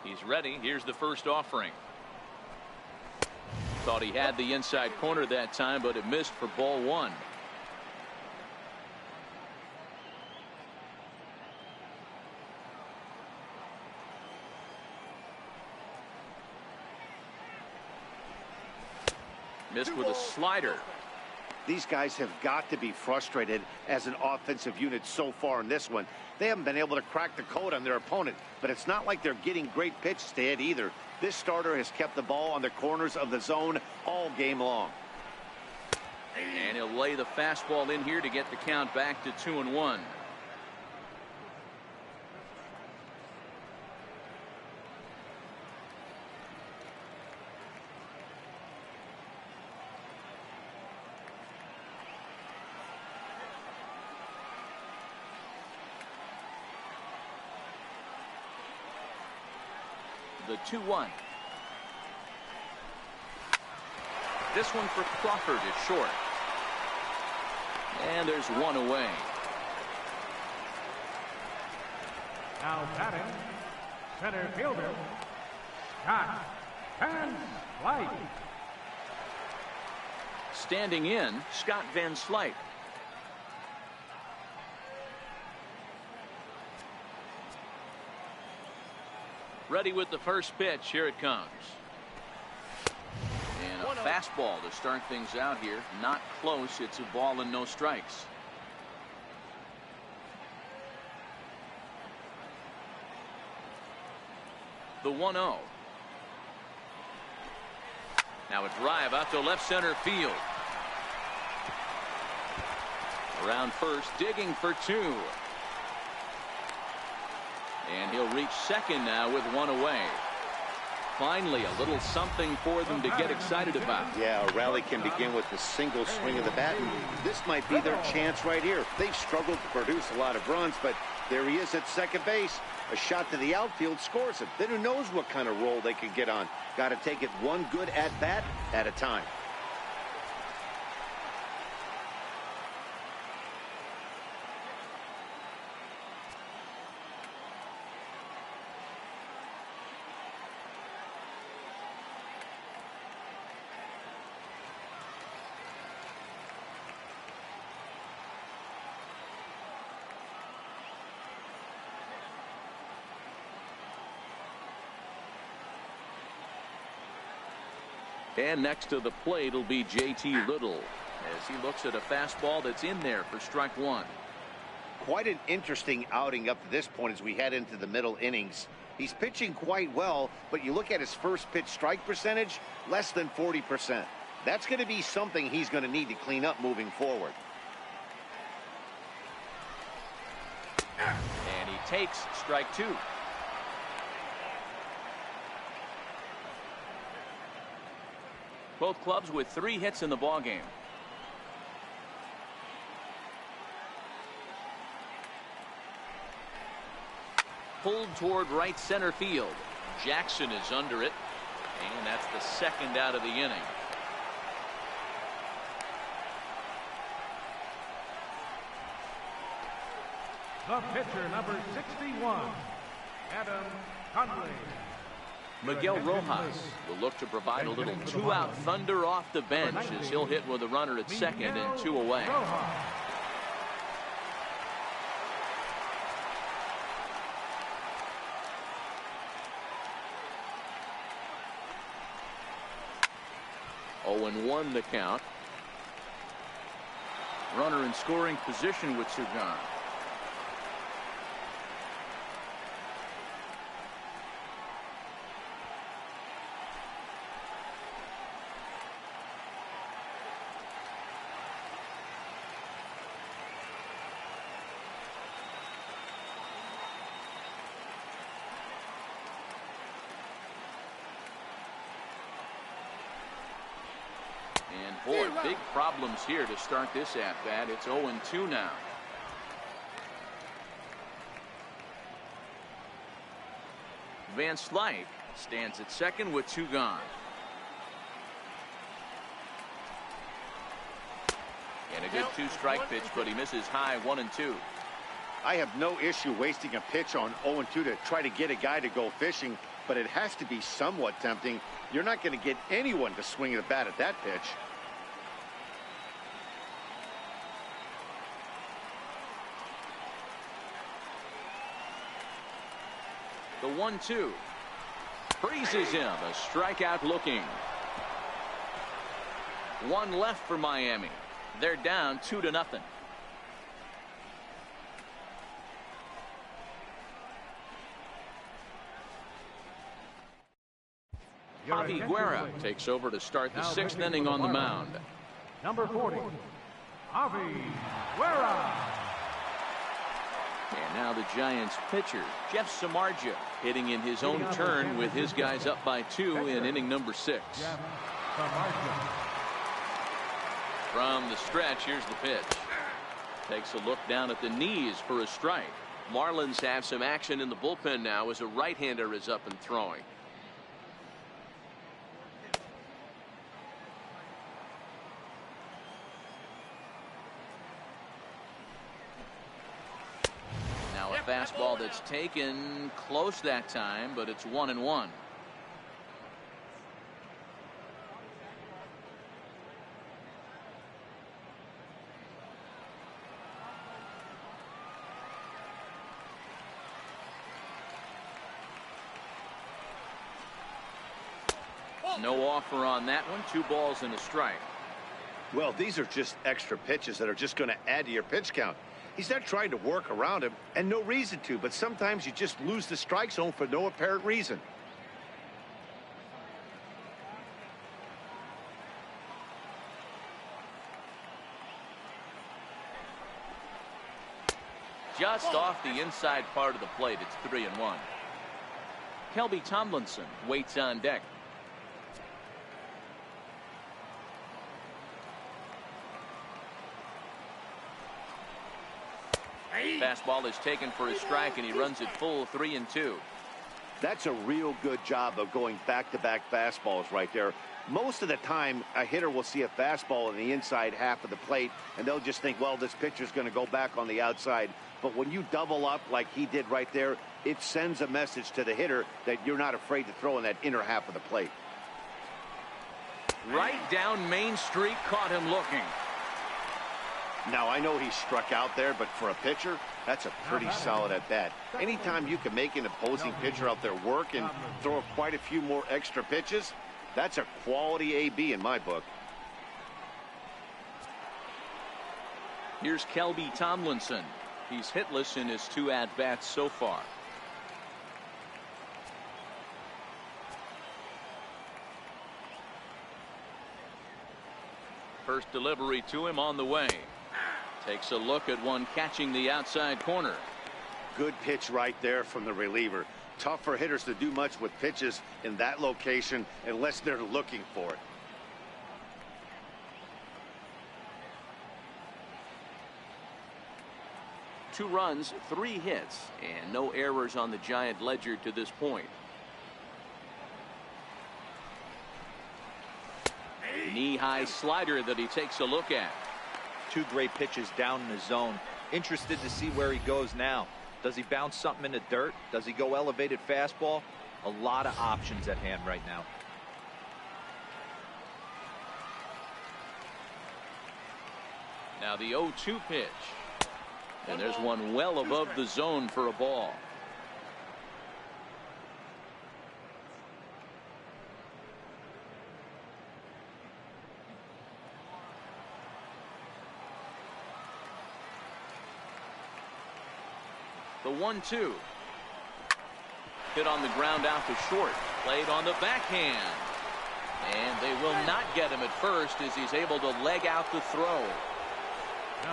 He's ready. Here's the first offering. Thought he had the inside corner that time, but it missed for ball one. Missed with a slider. These guys have got to be frustrated as an offensive unit so far in this one. They haven't been able to crack the code on their opponent, but it's not like they're getting great pitches to hit either. This starter has kept the ball on the corners of the zone all game long. And he'll lay the fastball in here to get the count back to 2-1. The 2-1. This one for Crawford is short. And there's one away. Now batting, center fielder, Scott Van Slyke. Standing in, Scott Van Slyke. Ready with the first pitch. Here it comes. And a fastball to start things out here. Not close. It's a ball and no strikes. The 1-0. Now a drive out to left center field. Around first, digging for two. And he'll reach second now with one away. Finally, a little something for them to get excited about. Yeah, a rally can begin with a single swing of the bat, and this might be their chance right here. They've struggled to produce a lot of runs, but there he is at second base. A shot to the outfield scores it. Then who knows what kind of roll they can get on. Got to take it one good at-bat at a time. And next to the plate will be JT Little as he looks at a fastball that's in there for strike one. Quite an interesting outing up to this point as we head into the middle innings. He's pitching quite well, but you look at his first pitch strike percentage, less than 40%. That's going to be something he's going to need to clean up moving forward. And he takes strike two. Both clubs with 3 hits in the ballgame. Pulled toward right center field. Jackson is under it, and that's the second out of the inning. The pitcher, number 61, Adam Conley. Miguel Rojas will look to provide a little two-out thunder off the bench as he'll hit with a runner at second and 2 away. Oh, and 1 the count. Runner in scoring position with 2 gone. Boy, big problems here to start this at-bat. It's 0-2 now. Van Slyke stands at second with 2 gone. And a good 2-strike pitch, but he misses high 1-2. I have no issue wasting a pitch on 0-2 to try to get a guy to go fishing, but it has to be somewhat tempting. You're not going to get anyone to swing the bat at that pitch. The 1-2 freezes him. A strikeout looking. One left for Miami. They're down 2-0. Javi Guerra takes over to start the sixth inning on the mound. Number 40, Javi Guerra. And now the Giants pitcher, Jeff Samardzija, hitting in his own turn with his guys up by 2 in inning number 6. From the stretch, here's the pitch. Takes a look down at the knees for a strike. Marlins have some action in the bullpen now as a right-hander is up and throwing. Now a fastball that's taken close that time, but it's 1-1. No offer on that one. 2 balls and a strike. Well, these are just extra pitches that are just going to add to your pitch count. He's not trying to work around him, and no reason to, but sometimes you just lose the strike zone for no apparent reason. Just off the inside part of the plate. It's 3-1. Kelby Tomlinson waits on deck. Fastball is taken for a strike, and he runs it full 3-2. That's a real good job of going back-to-back fastballs right there. Most of the time, a hitter will see a fastball in the inside half of the plate, and they'll just think, well, this pitcher's going to go back on the outside. But when you double up like he did right there, it sends a message to the hitter that you're not afraid to throw in that inner half of the plate. Right down Main Street, caught him looking. Now, I know he struck out there, but for a pitcher, that's a pretty solid at-bat. Anytime you can make an opposing pitcher out there work and throw quite a few more extra pitches, that's a quality AB in my book. Here's Kelby Tomlinson. He's hitless in his 2 at-bats so far. First delivery to him on the way. Takes a look at one catching the outside corner. Good pitch right there from the reliever. Tough for hitters to do much with pitches in that location unless they're looking for it. Two runs, 3 hits, and no errors on the Giant ledger to this point. Knee-high slider that he takes a look at. 2 great pitches down in the zone. Interested to see where he goes now. Does he bounce something in the dirt? Does he go elevated fastball? A lot of options at hand right now. Now the 0-2 pitch. And there's one well above the zone for a ball. The 1-2. Hit on the ground out to short. Played on the backhand. And they will not get him at first as he's able to leg out the throw.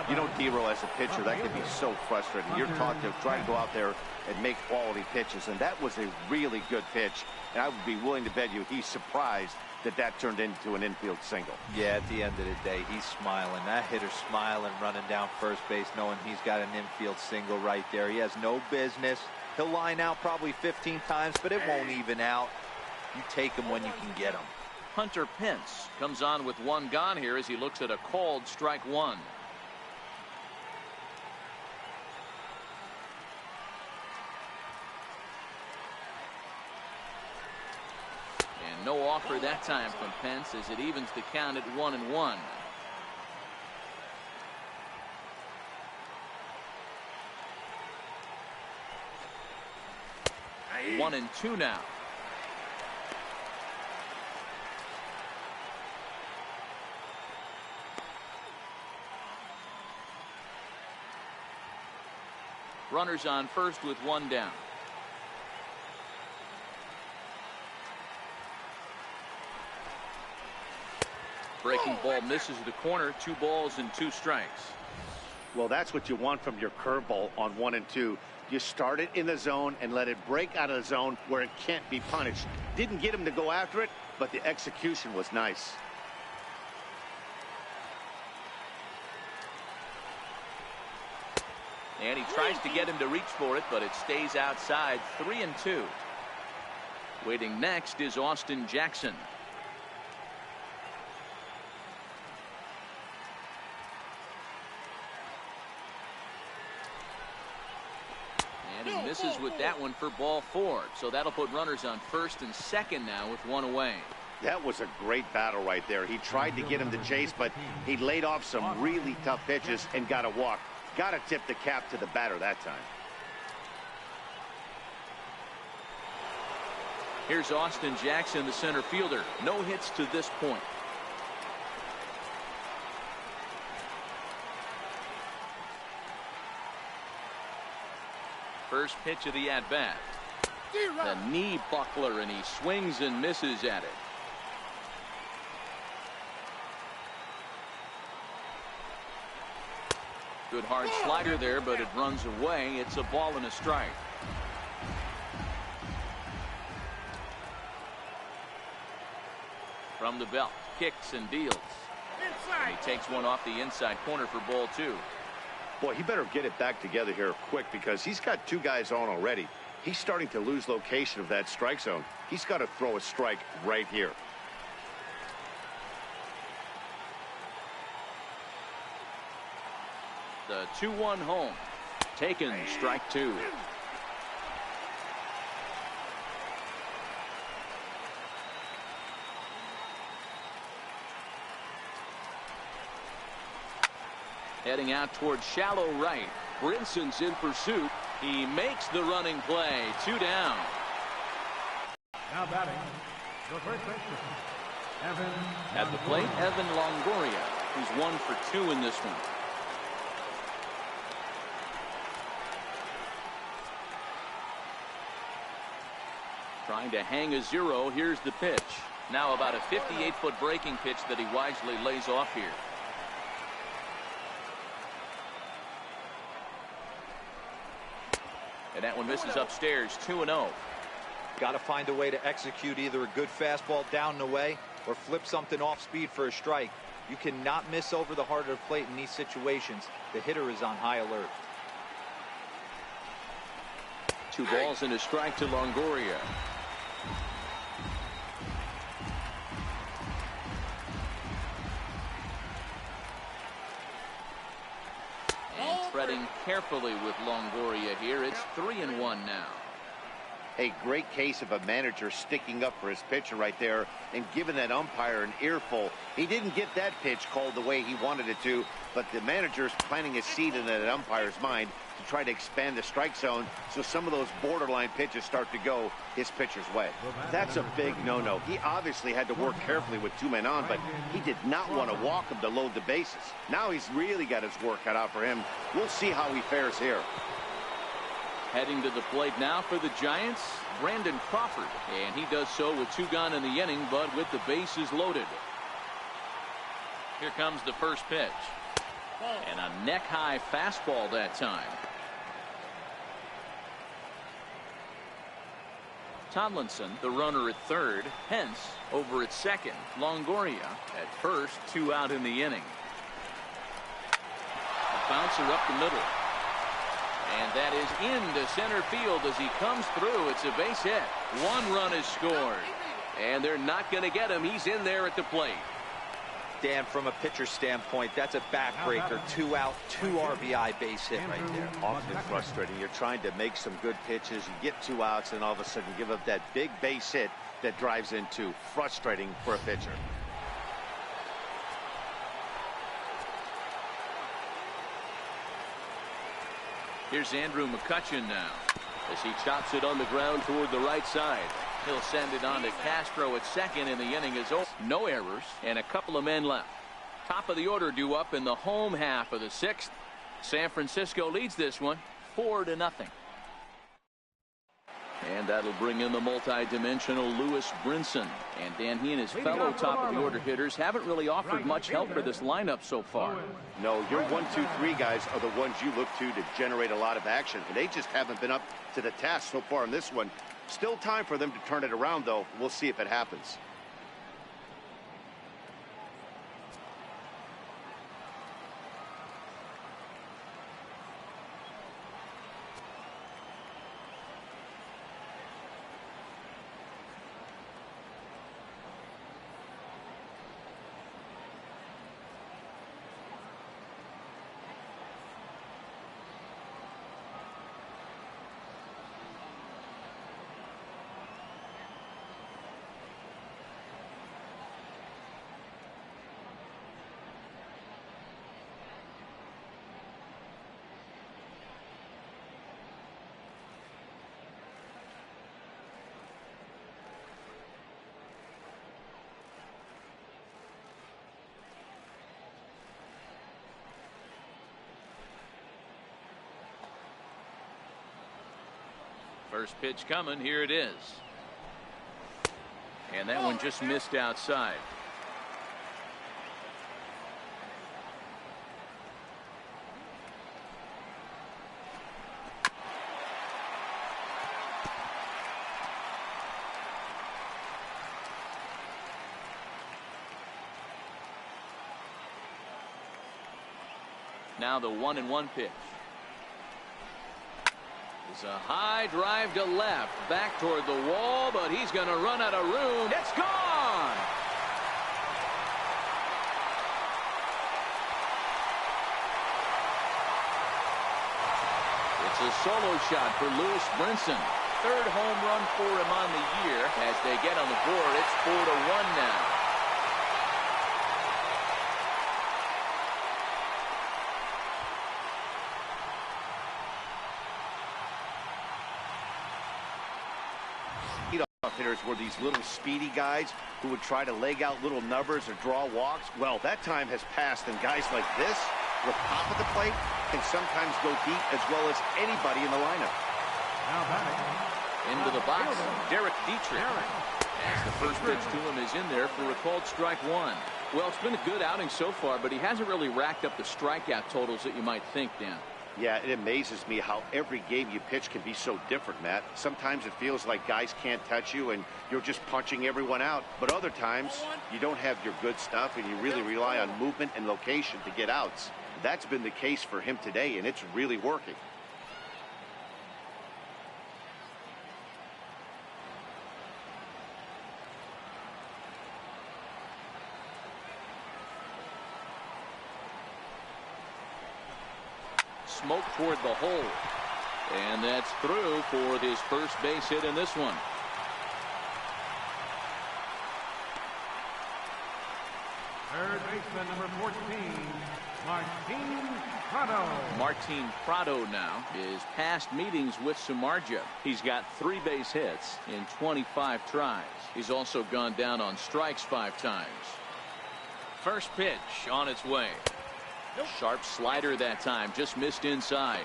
You know, D-Roll, as a pitcher, that can be so frustrating. You're taught to try to go out there and make quality pitches, and that was a really good pitch. And I would be willing to bet you he's surprised that that turned into an infield single. Yeah, at the end of the day, he's smiling. That hitter's smiling, running down first base, knowing he's got an infield single right there. He has no business. He'll line out probably 15 times, but it won't even out. You take him when you can get him. Hunter Pence comes on with 1 gone here as he looks at a called strike 1. No offer that time from Pence as it evens the count at 1-1. 1-2 now. Runners on first with one down. Breaking ball misses the corner. 2 balls and 2 strikes. Well, that's what you want from your curveball on 1 and 2. You start it in the zone and let it break out of the zone where it can't be punished. Didn't get him to go after it, but the execution was nice. And he tries to get him to reach for it, but it stays outside. 3-2. Waiting next is Austin Jackson. And he misses with that one for ball 4. So that'll put runners on first and second now with 1 away. That was a great battle right there. He tried to get him to chase, but he laid off some really tough pitches and got a walk. Got to tip the cap to the batter that time. Here's Austin Jackson, the center fielder. No hits to this point. First pitch of the at-bat. The knee buckler, and he swings and misses at it. Good hard slider there, but it runs away. It's a ball and a strike. From the belt, kicks and deals. And he takes one off the inside corner for ball 2. Boy, he better get it back together here quick because he's got 2 guys on already. He's starting to lose location of that strike zone. He's got to throw a strike right here. The 2-1 home. Taken, strike 2. Heading out towards shallow right. Brinson's in pursuit. He makes the running play. 2 down. Now batting, the first baseman, Evan. At the plate, Evan Longoria, who's 1 for 2 in this one. Trying to hang a 0. Here's the pitch. Now about a 58-foot breaking pitch that he wisely lays off here. And that one misses upstairs. 2-0. Got to find a way to execute either a good fastball down and away or flip something off speed for a strike. You cannot miss over the heart of the plate in these situations. The hitter is on high alert. 2 balls and a strike to Longoria. And treading carefully with Longoria here. It's 3-1 now. A great case of a manager sticking up for his pitcher right there and giving that umpire an earful. He didn't get that pitch called the way he wanted it to, but the manager's planting a seed in that umpire's mind to try to expand the strike zone so some of those borderline pitches start to go his pitcher's way. That's a big no-no. He obviously had to work carefully with 2 men on, but he did not want to walk him to load the bases. Now he's really got his work cut out for him. We'll see how he fares here. Heading to the plate now for the Giants, Brandon Crawford. And he does so with 2 gone in the inning, but with the bases loaded. Here comes the first pitch. And a neck-high fastball that time. Tomlinson, the runner at third. Pence over at second. Longoria at first. 2 out in the inning. A bouncer up the middle. And that is into center field as he comes through. It's a base hit. 1 run is scored. And they're not going to get him. He's in there at the plate. Dan, from a pitcher standpoint, that's a backbreaker. 2 out, 2 RBI base hit right there. Awfully frustrating. You're trying to make some good pitches. You get 2 outs, and all of a sudden you give up that big base hit that drives in 2. Frustrating for a pitcher. Here's Andrew McCutchen now as he chops it on the ground toward the right side. He'll send it on to Castro at second, and the inning is over. No errors and a couple of men left. Top of the order due up in the home half of the 6th. San Francisco leads this one 4-0. And that'll bring in the multi-dimensional Lewis Brinson. And Dan, he and his fellow top-of-the-order hitters haven't really offered much help for this lineup so far. No, your 1, 2, 3 guys are the ones you look to generate a lot of action. And they just haven't been up to the task so far in this one. Still time for them to turn it around, though. We'll see if it happens. First pitch coming. Here it is. And that one just missed outside. Now the 1-1 pitch. It's a high drive to left, back toward the wall, but he's going to run out of room. It's gone! It's a solo shot for Lewis Brinson. 3rd home run for him on the year. As they get on the board, it's 4-1 now. Hitters were these little speedy guys who would try to leg out little numbers or draw walks. Well, that time has passed, and guys like this with top of the plate can sometimes go deep as well as anybody in the lineup. Now batting. Into the box, Derek Dietrich. As the first pitch to him is in there for a called strike 1. Well, it's been a good outing so far, but he hasn't really racked up the strikeout totals that you might think, Dan. Yeah, it amazes me how every game you pitch can be so different, Matt. Sometimes it feels like guys can't touch you and you're just punching everyone out. But other times, you don't have your good stuff and you really rely on movement and location to get outs. That's been the case for him today, and it's really working. Smoke toward the hole, and that's through for his first base hit in this one. Third baseman, number 14, Martin Prado. Martin Prado now is past meetings with Samardzija. He's got 3 base hits in 25 tries. He's also gone down on strikes 5 times. First pitch on its way. Sharp slider that time, just missed inside.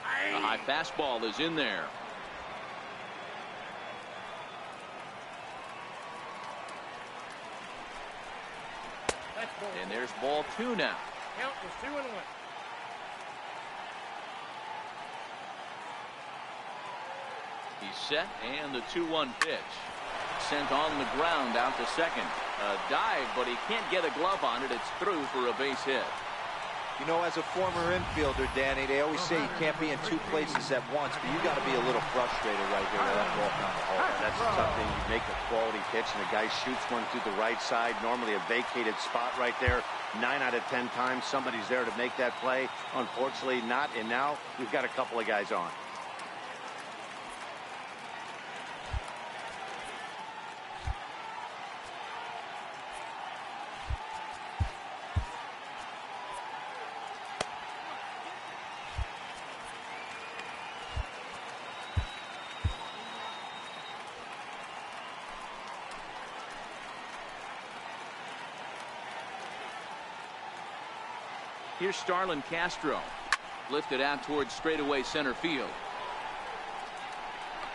A high fastball is in there. And there's ball 2 now. Count was 2-1. He's set, and the 2-1 pitch. Sent on the ground out to second. A dive, but he can't get a glove on it. It's through for a base hit. You know, as a former infielder, Danny, they always say you can't be in two places at once, but you got to be a little frustrated right here with that ball down the hole. That's a tough thing. You make a quality pitch, and the guy shoots one through the right side, normally a vacated spot right there. 9 out of 10 times, somebody's there to make that play. Unfortunately, not, and now we've got a couple of guys on. Here's Starlin Castro. Lifted out towards straightaway center field.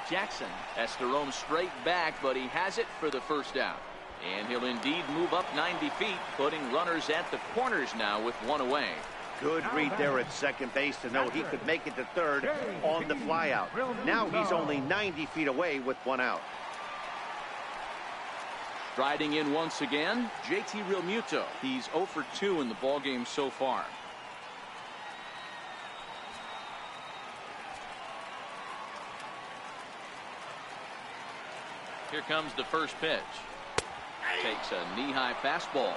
Jackson has to roam straight back, but he has it for the first out. And he'll indeed move up 90 feet, putting runners at the corners now with one away. Good read there at second base to know he could make it to third on the flyout. Now he's only 90 feet away with one out. Striding in once again, JT Realmuto. He's 0 for 2 in the ballgame so far. Here comes the first pitch. Takes a knee-high fastball.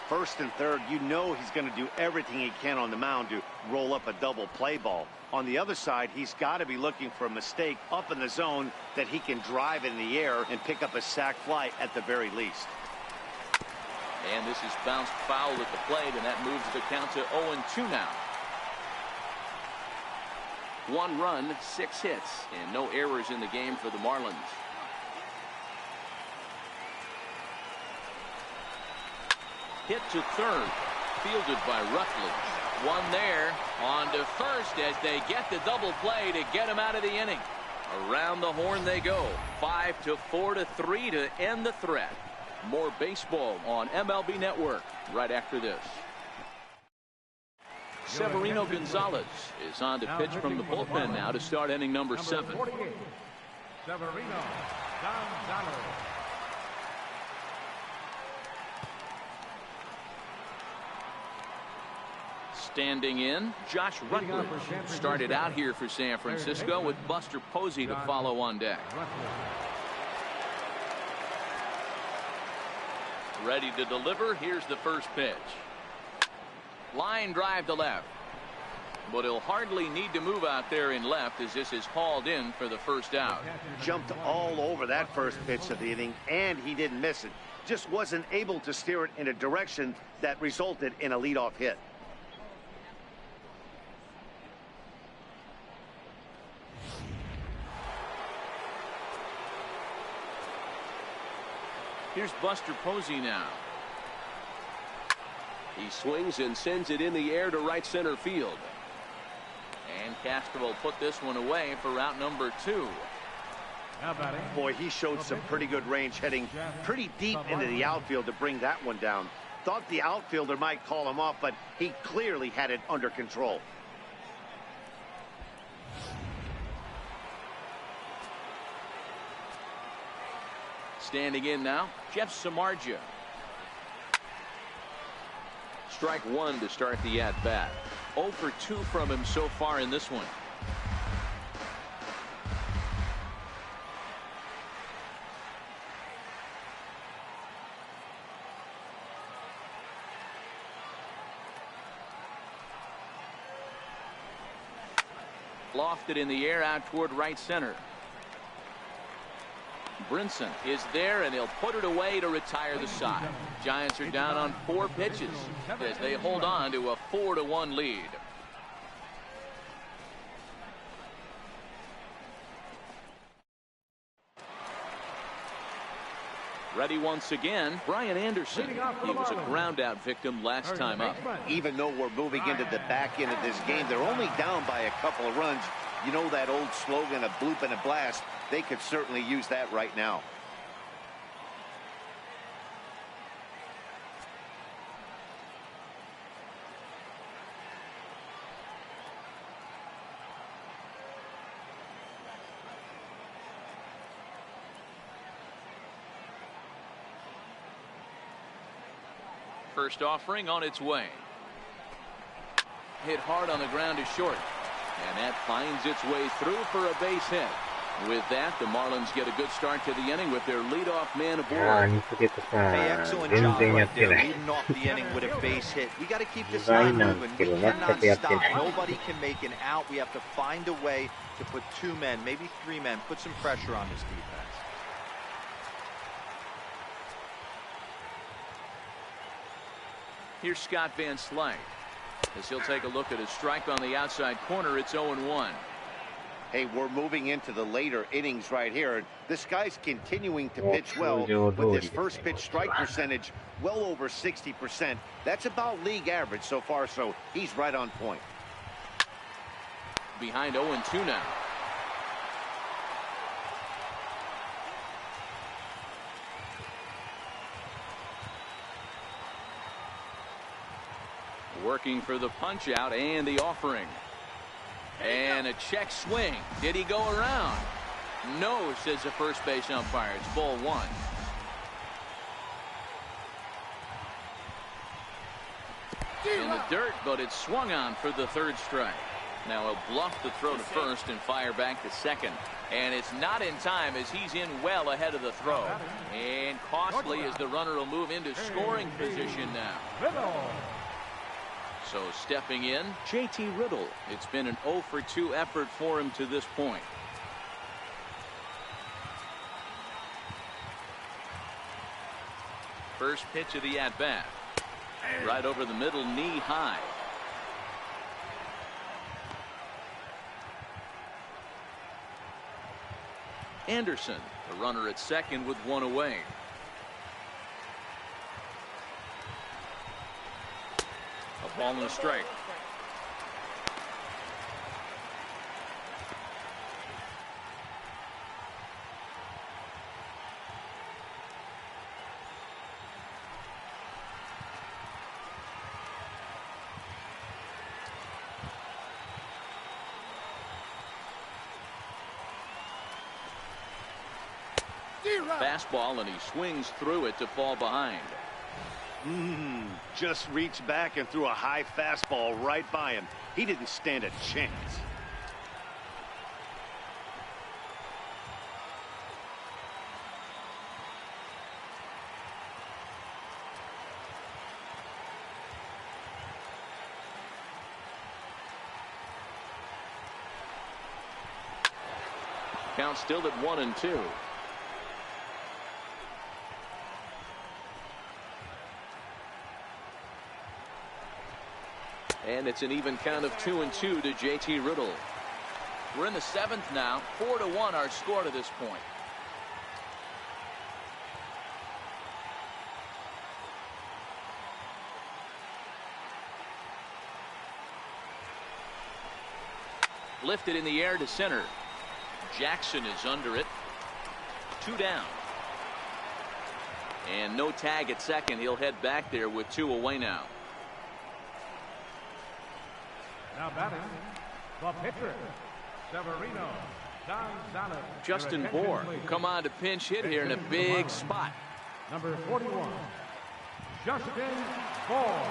First and third, you know he's going to do everything he can on the mound to roll up a double play ball. On the other side, he's got to be looking for a mistake up in the zone that he can drive in the air and pick up a sac fly at the very least. And this is bounced foul at the plate, and that moves the count to 0-2 now. 1 run, 6 hits, and no errors in the game for the Marlins. Hit to third, fielded by Rutledge. One there, on to first as they get the double play to get him out of the inning. Around the horn they go. 5-4-3 to end the threat. More baseball on MLB Network right after this. Severino Gonzalez is on to pitch from the bullpen now to start inning number 7. Severino Gonzalez. Standing in, Josh Rutledge started out here for San Francisco with Buster Posey to follow on deck. Ready to deliver. Here's the first pitch. Line drive to left. But he'll hardly need to move out there in left as this is hauled in for the first out. Jumped all over that first pitch of the inning, and he didn't miss it. Just wasn't able to steer it in a direction that resulted in a leadoff hit. Here's Buster Posey now. He swings and sends it in the air to right center field. And Castro will put this one away for route number 2. Boy, he showed some pretty good range heading pretty deep into the outfield to bring that one down. Thought the outfielder might call him off, but he clearly had it under control. Standing in now, Jeff Samardzija. Strike 1 to start the at-bat. 0 for 2 from him so far in this one. Lofted in the air out toward right center. Brinson is there, and he'll put it away to retire the side. Giants are down on 4 pitches as they hold on to a 4-1 lead. Ready once again, Brian Anderson. He was a ground out victim last time up. Even though we're moving into the back end of this game, they're only down by a couple of runs. You know that old slogan, a bloop and a blast. They could certainly use that right now. First offering on its way. hit hard on the ground to short. And that finds its way through for a base hit. With that, the Marlins get a good start to the inning with their leadoff man aboard. Hey, excellent job right there, leading off the inning with a base hit. We got to keep this line moving. We cannot stop. Nobody can make an out. We have to find a way to put 2 men, maybe 3 men, put some pressure on this defense. Here's Scott Van Slyke as he'll take a look at a strike on the outside corner. It's 0-1. Hey, we're moving into the later innings right here. This guy's continuing to pitch well with his first pitch strike percentage well over 60%. That's about league average so far, so he's right on point. Behind 0-2 now. Working for the punch out and the offering. And a check swing. Did he go around? No, says the first base umpire. It's ball 1. In the dirt, but it's swung on for the 3rd strike. Now he'll bluff the throw to first and fire back to second. And it's not in time as he's in well ahead of the throw. And costly as the runner will move into scoring position now. So stepping in, JT Riddle. It's been an 0-for-2 effort for him to this point. First pitch of the at-bat. Right over the middle, knee high. Anderson, the runner at second with 1 away. A ball and a strike. Fastball, and he swings through it to fall behind. Just reached back and threw a high fastball right by him. He didn't stand a chance. Count still at 1-2. And it's an even count of 2-2 to JT Riddle. We're in the 7th now. 4-1 our score to this point. Lifted in the air to center. Jackson is under it. 2 down. And no tag at second. He'll head back there with 2 away now. Now batting, the pitcher, Severino Gonzalez. Justin Bour come on to pinch hit here in a big spot. Number 41, Justin Bour.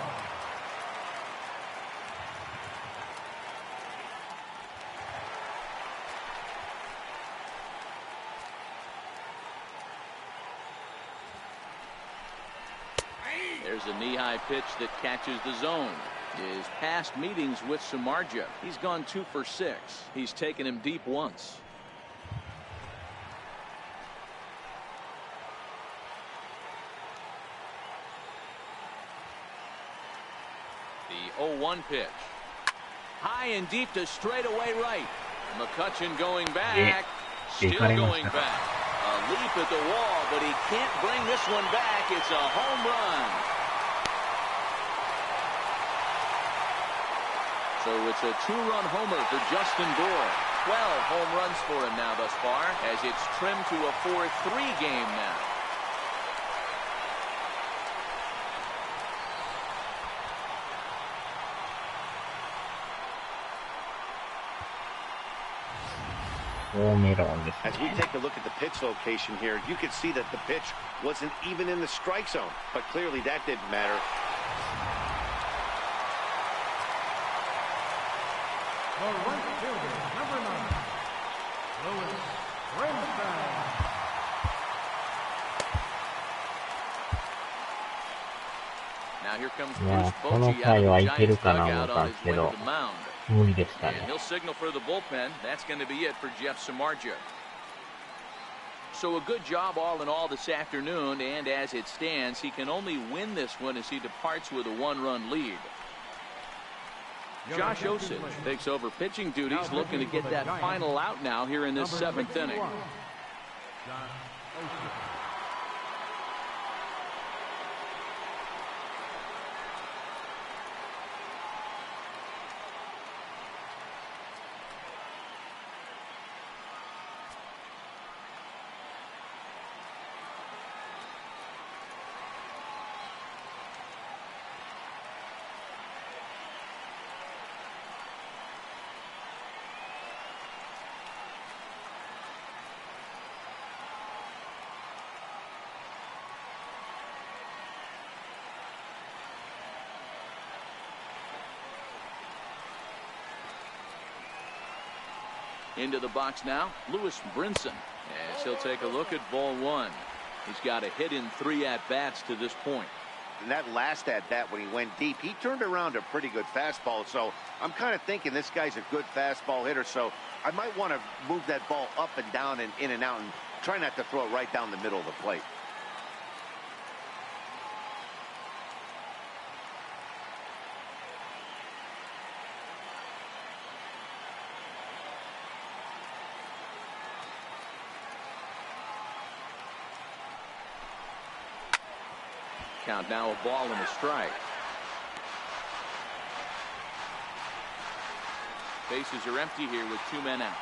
There's a knee-high pitch that catches the zone. His past meetings with Samardzija, he's gone 2 for 6. He's taken him deep once. The 0-1 pitch. High and deep to straightaway right. McCutchen going back. Still going back. A leap at the wall, but he can't bring this one back. It's a home run. So it's a 2-run homer for Justin Bour. 12 home runs for him now thus far, as it's trimmed to a 4-3 game now. As we take a look at the pitch location here, you can see that the pitch wasn't even in the strike zone, but clearly that didn't matter. The right fielder, number 9, Louis Grinstead. Now here comes いや Bruce ー、この Bochy 回 out は of い the ける Giants かな思っ dugout た on んで his すけ way to ど、 the mound. 無理でした And ね。 he'll signal for the bullpen. That's going to be it for Jeff Samardzija. So a good job all in all this afternoon, and as it stands, he can only win this one as he departs with a 1-run lead. Josh Osich takes over pitching duties, looking to get that final out now here in this 7th inning. Into the box now, Lewis Brinson, as he'll take a look at ball 1. He's got a hit in 3 at-bats to this point. And that last at-bat when he went deep, he turned around a pretty good fastball. So I'm kind of thinking this guy's a good fastball hitter. So I might want to move that ball up and down and in and out and try not to throw it right down the middle of the plate. Count now, a ball and a strike. Bases are empty here with 2 men out.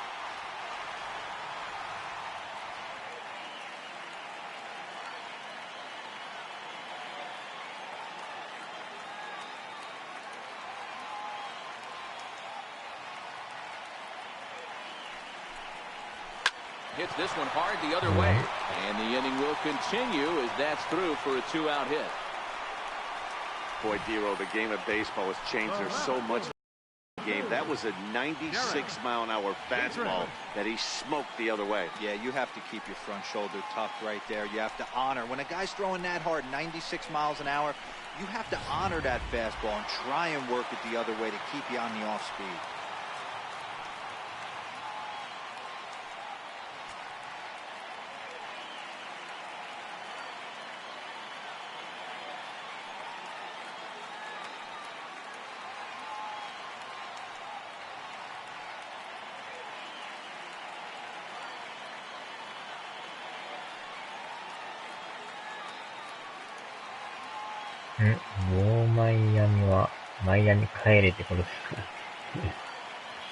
Hits this one hard the other way, and the inning will continue as that's through for a 2-out hit. Boy, Dero, the game of baseball has changed. There's so much game. That was a 96-mile-an-hour fastball that he smoked the other way. Yeah, you have to keep your front shoulder tucked right there. You have to honor. When a guy's throwing that hard, 96 miles an hour, you have to honor that fastball and try and work it the other way to keep you on the off speed.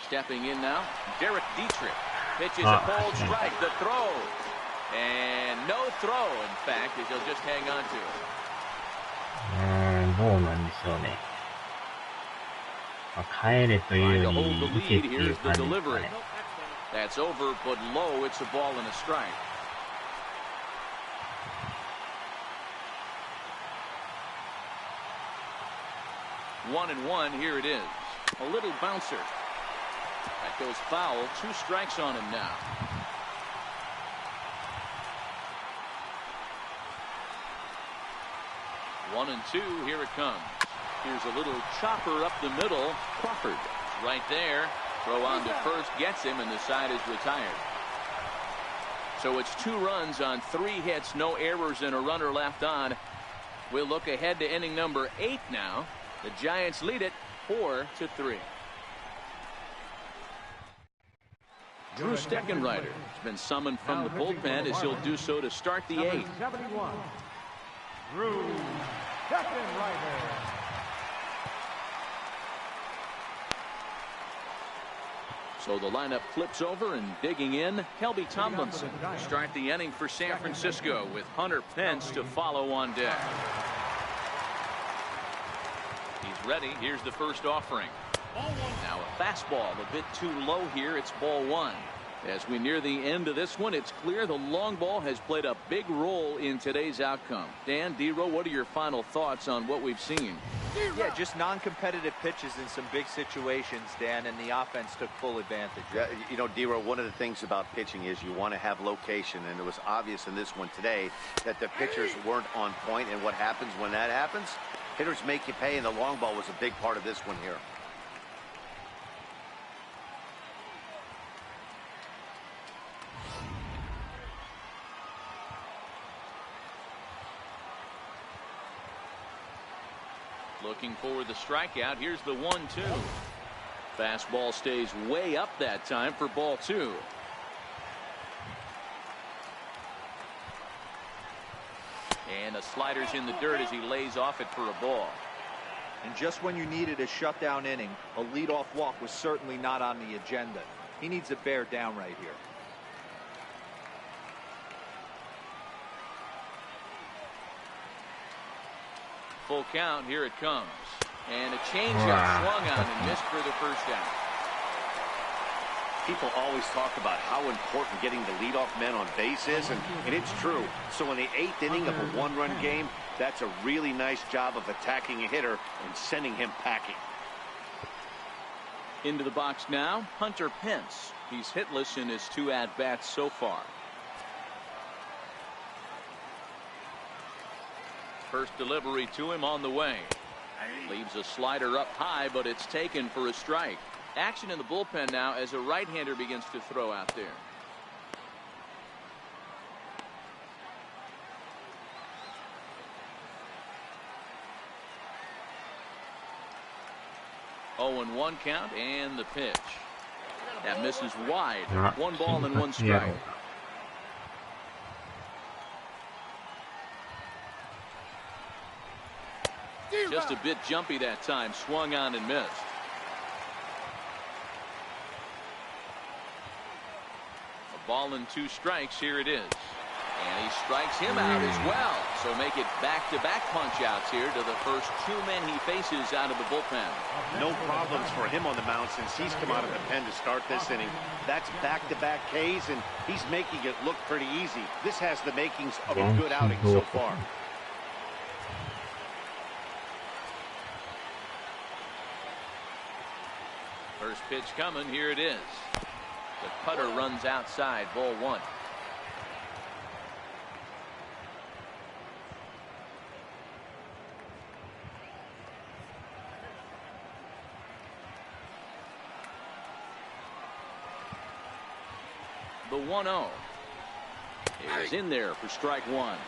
Stepping in now, Derek Dietrich pitches a cold strike, the throw, and no throw, in fact, as he'll just hang on to it. どうなんでしょうね。帰れというより、行けっていう感じですかね。That's over, but low. It's a ball and a strike. One and one. Here it is. A little bouncer. That goes foul. 2 strikes on him now. One and 2. Here it comes. Here's a little chopper up the middle. Crawford right there. Throw on to first gets him, and the side is retired. So it's 2 runs on 3 hits, no errors, and a runner left on. We'll look ahead to inning number 8 now. The Giants lead it 4-3. Drew Steckenrider has been summoned from the bullpen as he'll do so to start the 8th. 71. Drew Steckenrider. So the lineup flips over, and digging in, Kelby Tomlinson to start the inning for San Francisco, with Hunter Pence to follow on deck. He's ready. Here's the first offering. Now a fastball a bit too low here. It's ball 1. As we near the end of this one, it's clear the long ball has played a big role in today's outcome. Dan, D-Row, what are your final thoughts on what we've seen? Yeah, just non-competitive pitches in some big situations, Dan, and the offense took full advantage. Yeah, you know, D-Row, one of the things about pitching is you want to have location, and it was obvious in this one today that the pitchers weren't on point, and what happens when that happens? Hitters make you pay, and the long ball was a big part of this one here. Looking for the strikeout. Here's the 1-2. Fastball stays way up that time for ball 2. And the slider's in the dirt as he lays off it for a ball. And just when you needed a shutdown inning, a leadoff walk was certainly not on the agenda. He needs to bear down right here. Full count. Here it comes. And a changeup swung on and missed for the first out. People always talk about how important getting the leadoff man on base is, and it's true. So in the 8th inning of a one-run game, that's a really nice job of attacking a hitter and sending him packing. Into the box now, Hunter Pence. He's hitless in his 2 at-bats so far. First delivery to him on the way. Leaves a slider up high, but it's taken for a strike. Action in the bullpen now as a right-hander begins to throw out there. Oh, and 1 count, and the pitch. That misses wide. 1 ball and 1 strike. Just a bit jumpy that time. Swung on and missed. A ball and 2 strikes. Here it is. And he strikes him out as well. So make it back-to-back punch-outs here to the first 2 men he faces out of the bullpen. No problems for him on the mound since he's come out of the pen to start this inning. That's back-to-back Ks, and he's making it look pretty easy. This has the makings of a good outing so far. First pitch coming. Here it is. The cutter runs outside. Ball 1. The 1-0 is in there for strike 1.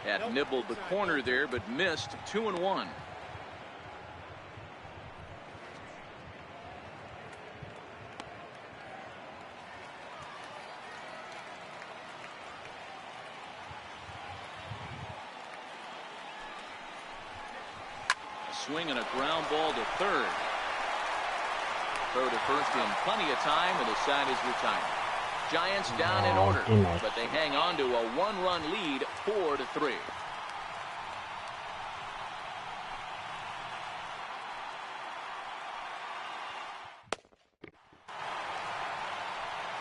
Had nibbled the corner there, but missed. 2-1. A swing and a ground ball to third. Throw to first in plenty of time, and the side is retired. Giants down in order, but they hang on to a 1-run lead, 4-3.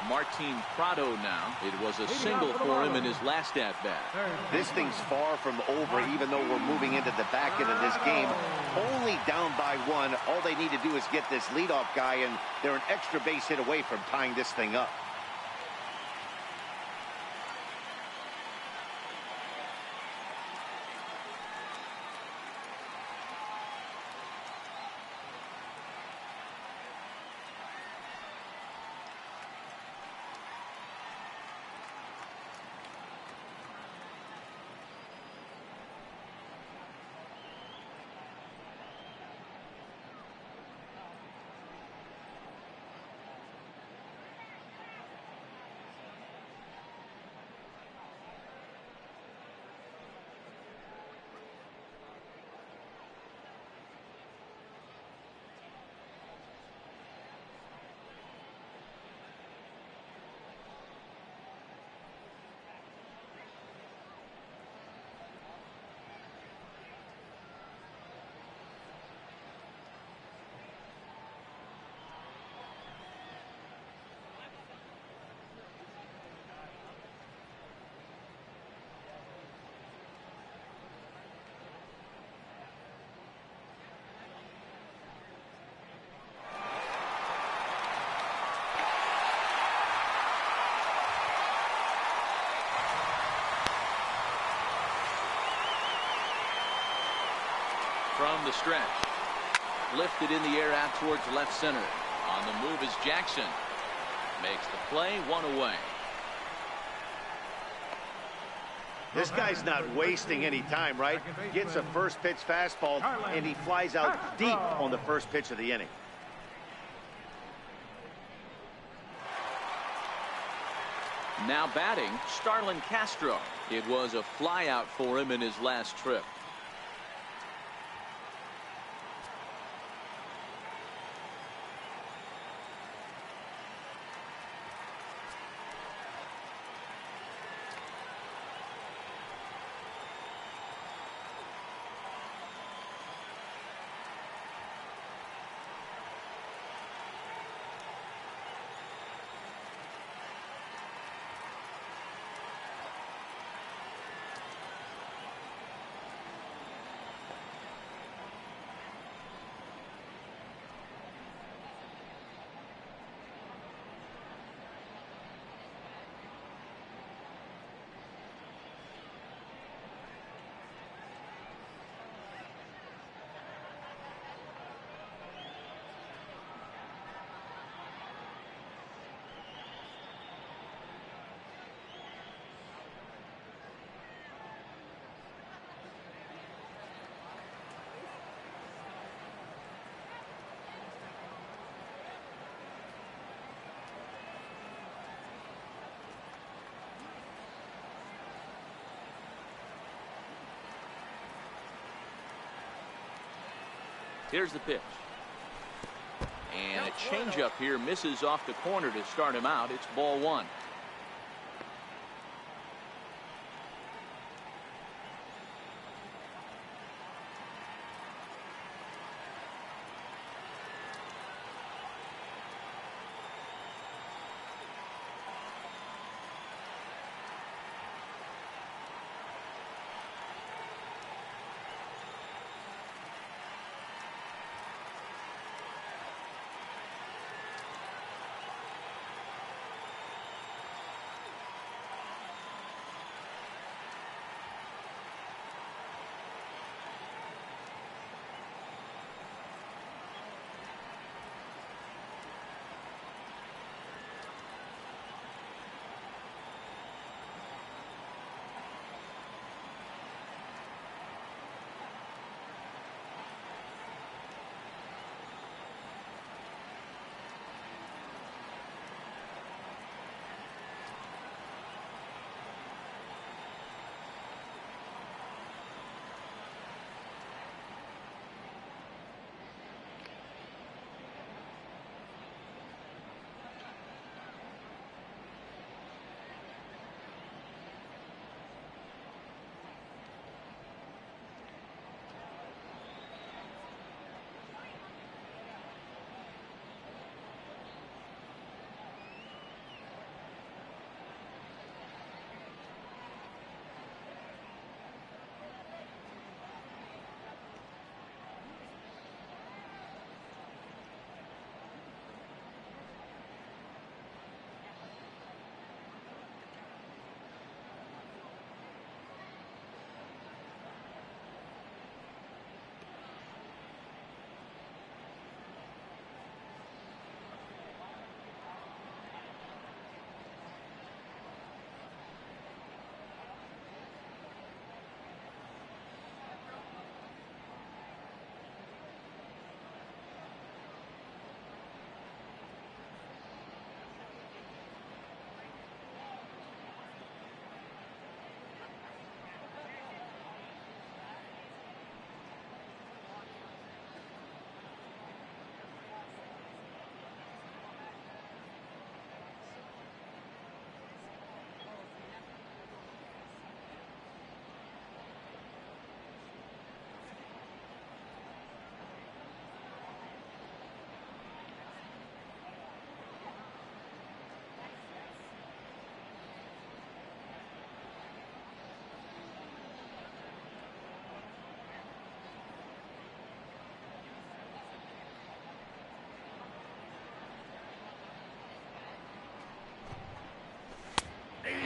Martin Prado now. It was a single for him in his last at-bat. This thing's far from over, even though we're moving into the back end of this game. Only down by 1. All they need to do is get this leadoff guy, and they're an extra base hit away from tying this thing up. from the stretch. Lifted in the air out towards left center. On the move is Jackson. Makes the play, 1 away. This guy's not wasting any time, right? Gets a first pitch fastball, and he flies out deep on the first pitch of the inning. Now batting, Starlin Castro. It was a flyout for him in his last trip. Here's the pitch. And a changeup here misses off the corner to start him out. It's ball 1.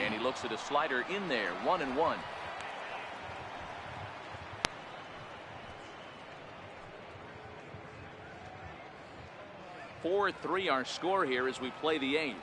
And he looks at a slider in there, 1-1. 4-3 our score here as we play the 8th.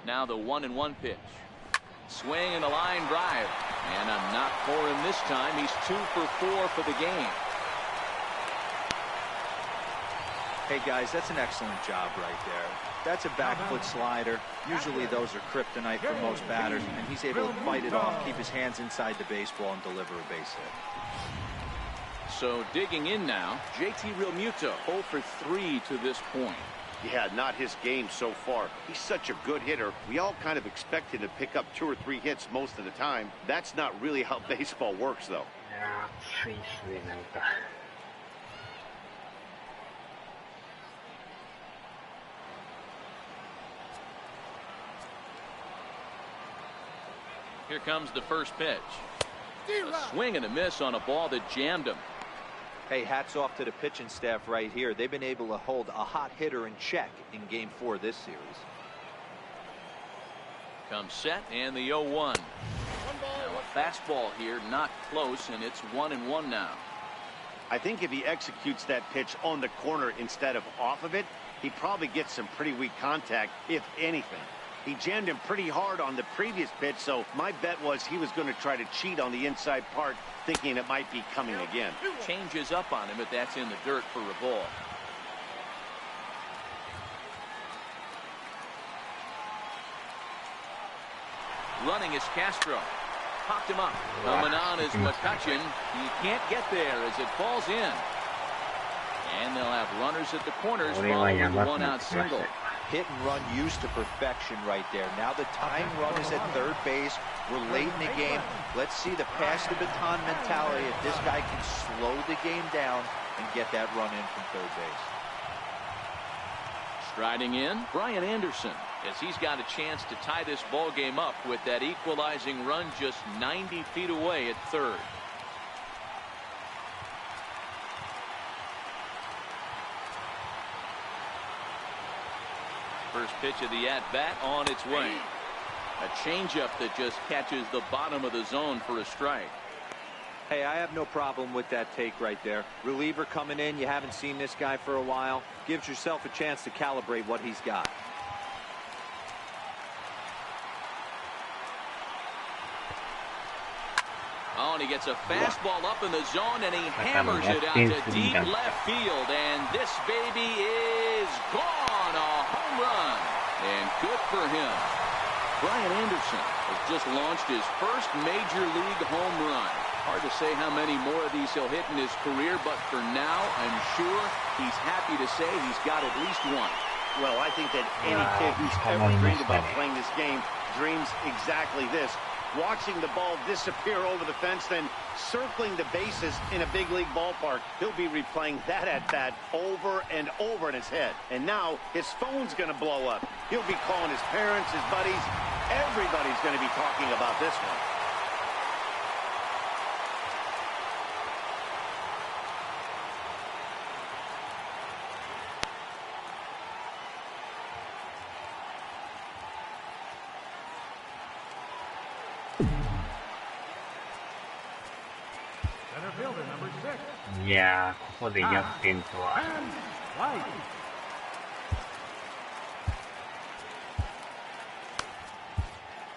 Now the 1-1 pitch. Swing and a line drive. And a knock for him this time. He's 2 for 4 for the game. Hey guys, that's an excellent job right there. That's a back foot slider. Usually those are kryptonite for most batters, and he's able to fight it off, keep his hands inside the baseball, and deliver a base hit. So digging in now, JT Realmuto 0 for 3 to this point. Yeah, not his game so far. He's such a good hitter. We all kind of expect him to pick up 2 or 3 hits most of the time. That's not really how baseball works, though. Here comes the first pitch. A swing and a miss on a ball that jammed him. Hey, hats off to the pitching staff right here. They've been able to hold a hot hitter in check in Game 4 this series. Comes set and the 0-1. Now a fastball here, not close, and it's 1-1 now. I think if he executes that pitch on the corner instead of off of it, he probably gets some pretty weak contact, if anything. He jammed him pretty hard on the previous pitch, so my bet was he was going to try to cheat on the inside part, thinking it might be coming again. Changes up on him, but that's in the dirt for a ball. Running is Castro. Popped him up. Coming on is McCutcheon. He can't get there as it falls in. And they'll have runners at the corners following the one-out single. Hit and run used to perfection right there. Now the tying run is at third base. We're late in the game. Let's see the pass the baton mentality if this guy can slow the game down and get that run in from third base. Striding in, Brian Anderson, as he's got a chance to tie this ball game up with that equalizing run just 90 feet away at third. First pitch of the at-bat on its way. A changeup that just catches the bottom of the zone for a strike. Hey, I have no problem with that take right there. Reliever coming in, you haven't seen this guy for a while. Gives yourself a chance to calibrate what he's got. Oh, and he gets a fastball up in the zone, and he hammers it out to deep left field. And this baby is gone. A home run. And good for him. Brian Anderson has just launched his first major league home run. Hard to say how many more of these he'll hit in his career, but for now, I'm sure he's happy to say he's got at least one. Well, I think that any kid who's ever dreamed about playing this game dreams exactly this. Watching the ball disappear over the fence, then circling the bases in a big league ballpark. He'll be replaying that at-bat over and over in his head. And now his phone's going to blow up. He'll be calling his parents, his buddies. Everybody's going to be talking about this one. Center fielder number 6. いやー、ここで逆転とは。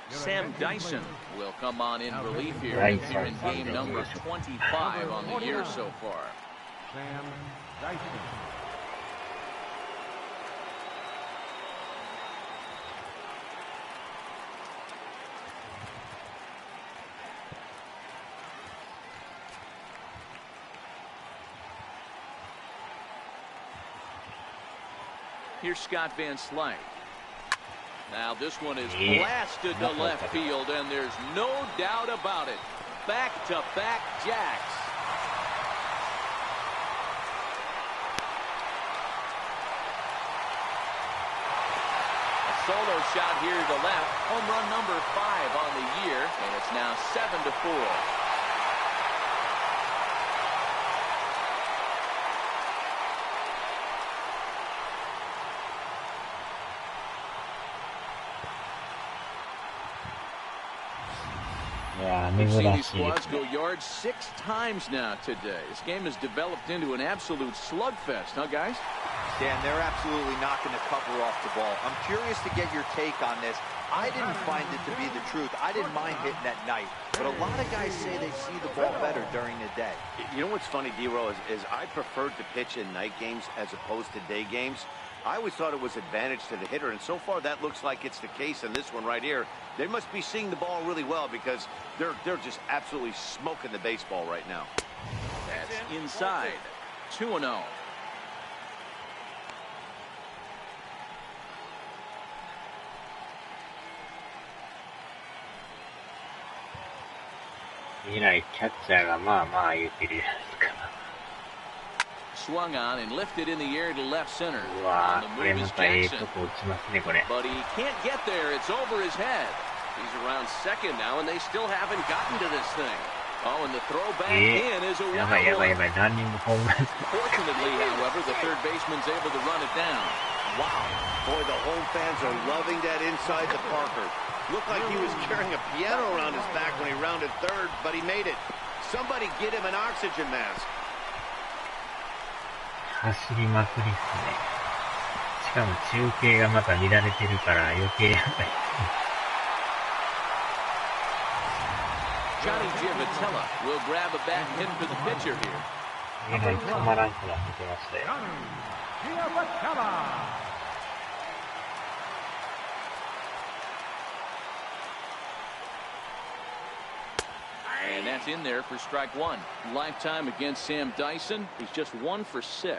Sam Dyson will come on in relief here in game number 25 on the year so far. Sam Dyson. Here's Scott Van Slyke. Now this one is blasted to left field, and there's no doubt about it. Back-to-back jacks. A solo shot here to left. Home run number 5 on the year, and it's now 7-4. We've seen these squads go yards 6 times now today. This game has developed into an absolute slugfest, huh, guys? Dan, they're absolutely not going to cover off the ball. I'm curious to get your take on this. I didn't find it to be the truth. I didn't mind hitting at night, but a lot of guys say they see the ball better during the day. You know what's funny, D-Row, is I preferred to pitch in night games as opposed to day games. I always thought it was advantage to the hitter, and so far that looks like it's the case in this one right here. They must be seeing the ball really well because they're just absolutely smoking the baseball right now. That's inside. 2-0. Swung on and lifted in the air to left center. On the move is Jackson. But he can't get there. It's over his head. He's around second now, and they still haven't gotten to this thing. Oh, and the throw back in is a wild one. Fortunately, however, the third baseman's able to run it down. Wow. Boy, the home fans are loving that inside the Parker. Looked like he was carrying a piano around his back when he rounded third, but he made it. Somebody get him an oxygen mask. 走りまくりっすね。しかも中継がまた乱れてるから余計やばい。Johnny Giavotella will grab a bat and hit for the pitcher here. えらい止まらんくなってきましたよ。And that's in there for strike one. Lifetime against Sam Dyson. He's just 1 for 6.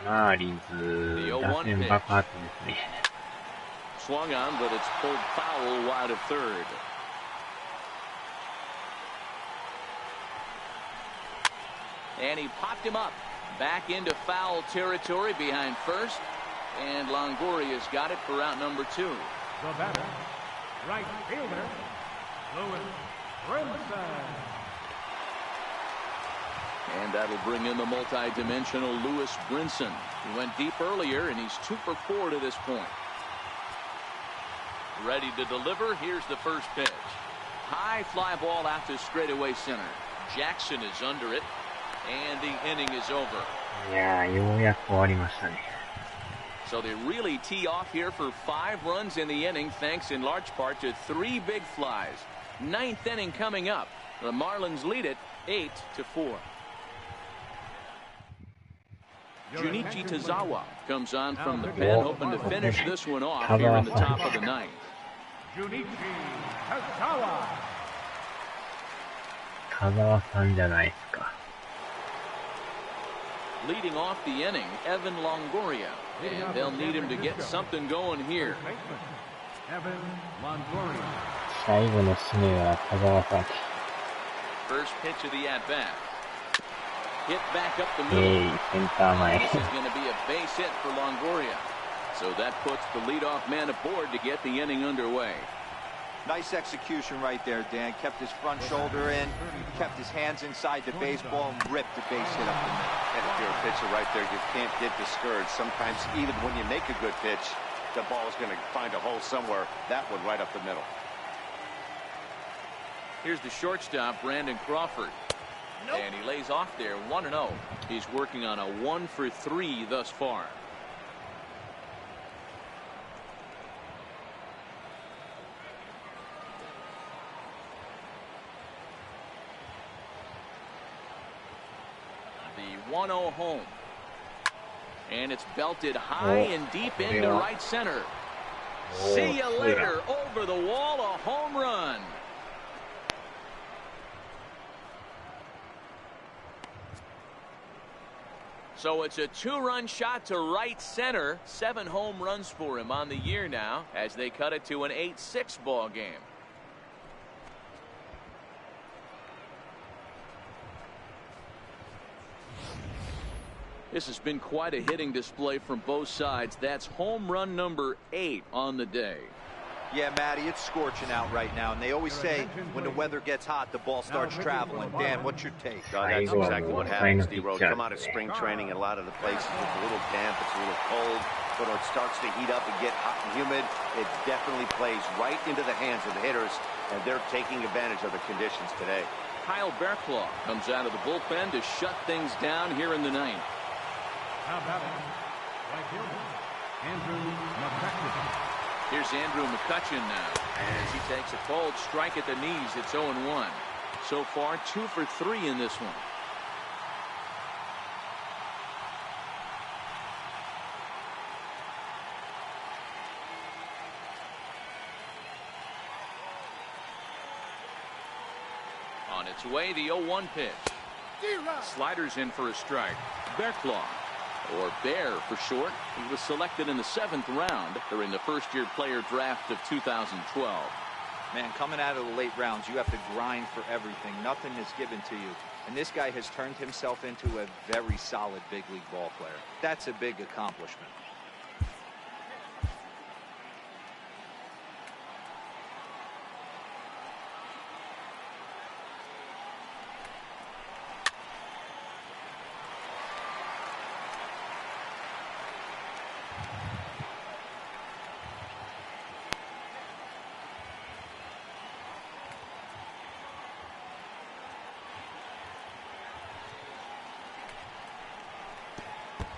マーリンズ、打線爆発ですね。Swung on, but it's pulled foul wide of third. And he popped him up. Back into foul territory behind first. And Longoria's got it for out number 2. The batter, right fielder, Lewis Brinson. And that'll bring in the multi-dimensional Lewis Brinson. He went deep earlier, and he's 2 for 4 to this point. Ready to deliver. Here's the first pitch. High fly ball out to straightaway center. Jackson is under it, and the inning is over. いやー、ようやく終わりましたね。So they really tee off here for 5 runs in the inning, thanks in large part to 3 big flies. 9th inning coming up. The Marlins lead it 8-4. Junichi Tazawa comes on from the pen, hoping to finish this one off here in the top of the 9th. Junichi Tazawa. 田沢さんじゃないですか。Leading off the inning, Evan Longoria. And they'll need him to get something going here. Evan Longoria. 最後の締めは田沢さん。First pitch of the at-bat. Hit back up the middle. センター前。 This is going to be a base hit for Longoria. So that puts the leadoff man aboard to get the inning underway. Nice execution right there, Dan. Kept his front shoulder in, kept his hands inside the baseball, and ripped the base hit up the middle. And if you're a pitcher right there, you can't get discouraged. Sometimes even when you make a good pitch, the ball is going to find a hole somewhere. That one right up the middle. Here's the shortstop, Brandon Crawford. Nope. And he lays off there 1-0. He's working on a 1 for 3 thus far. The 1-0 home. And it's belted high and deep into right center. See you later. Over the wall, a home run. So it's a 2-run shot to right center. 7 home runs for him on the year now as they cut it to an 8-6 ball game. This has been quite a hitting display from both sides. That's home run number 8 on the day. Yeah, Matty, it's scorching out right now. And they always say when the weather gets hot, the ball starts traveling. Dan, what's your take? That's exactly what happens, D-Road. Come out of spring training in a lot of the places. It's a little damp. It's a little cold. But when it starts to heat up and get hot and humid, it definitely plays right into the hands of the hitters. And they're taking advantage of the conditions today. Kyle Bearclaw comes out of the bullpen to shut things down here in the ninth. Now batting, right fielder, Andrew McCutchen. Here's Andrew McCutchen now, as he takes a cold strike at the knees. It's 0-1. So far, 2 for 3 in this one. On its way, the 0-1 pitch. Sliders in for a strike. Bearclaw, or Bear for short. He was selected in the 7th round during the first-year player draft of 2012. Man, coming out of the late rounds, you have to grind for everything. Nothing is given to you. And this guy has turned himself into a very solid big league ball player. That's a big accomplishment.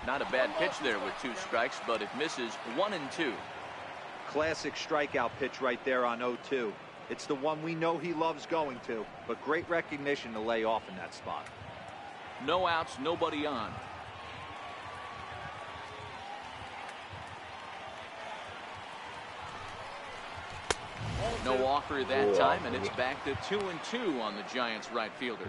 Not a bad pitch there with 2 strikes, but it misses 1-2. Classic strikeout pitch right there on 0-2. It's the one we know he loves going to, but great recognition to lay off in that spot. No outs, nobody on. No offer that time, and it's back to 2-2 on the Giants right fielder.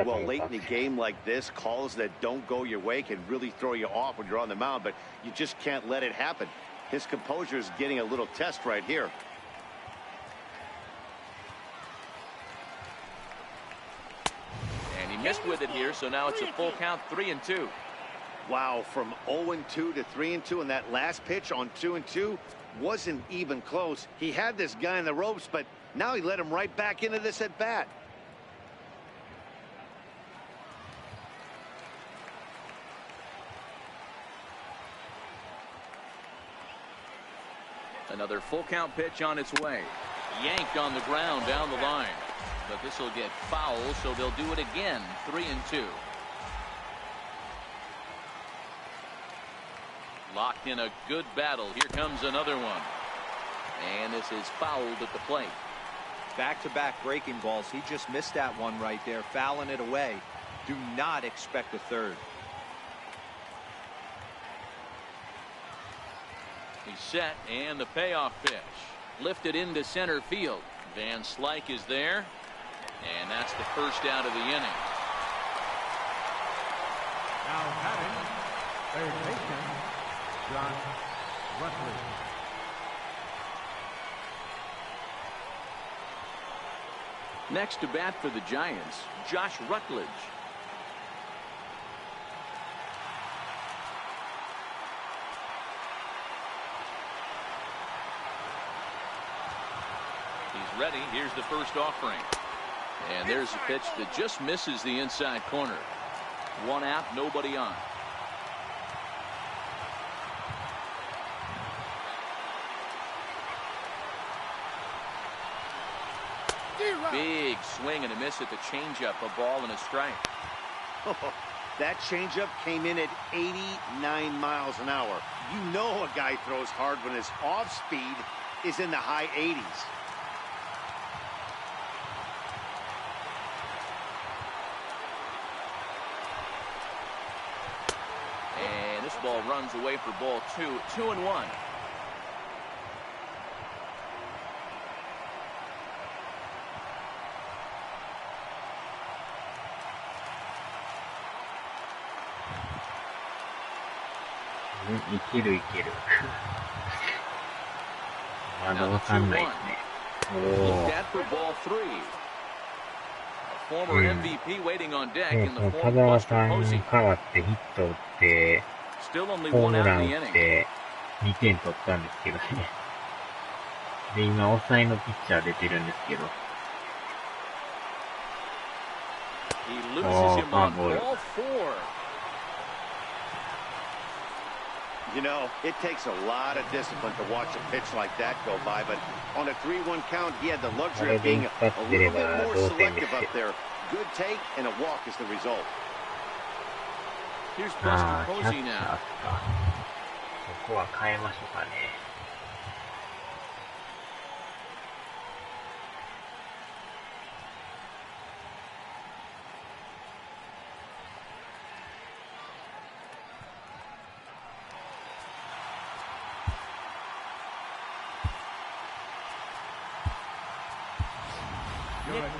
Well, late in a game like this, calls that don't go your way can really throw you off when you're on the mound, but you just can't let it happen. His composure is getting a little test right here. And he missed with it here, so now it's a full count, 3-2. Wow, from 0-2 to 3-2 in that last pitch on 2-2 wasn't even close. He had this guy in the ropes, but now he let him right back into this at bat. Another full count pitch on its way. Yanked on the ground down the line, but this will get foul, so they'll do it again. 3-2. Locked in a good battle. Here comes another one. And this is fouled at the plate. Back-to-back breaking balls. He just missed that one right there, fouling it away. Do not expect a third. He's set, and the payoff pitch. Lifted into center field. Van Slyke is there. And that's the first out of the inning. Now batting, third baseman, John Rutledge. Next to bat for the Giants, Josh Rutledge. He's ready. Here's the first offering. And there's a pitch that just misses the inside corner. 1 out, nobody on. Big swing and a miss at the changeup. A ball and a strike. That changeup came in at 89 miles an hour. You know a guy throws hard when his off speed is in the high 80s. And this ball runs away for ball 2. 2-1.いけるいける。まだわかんないですね。おー。田澤さんに代わってヒット打って、ホームラン打って2点取ったんですけどね。で、今、抑えのピッチャー出てるんですけど。フォアボール。You know, it takes a lot of discipline to watch a pitch like that go by, but on a 3-1 count, he had the luxury of being a little bit more selective up there. Good take, and a walk is the result. Here's Posey now. ここは変えましょうかね。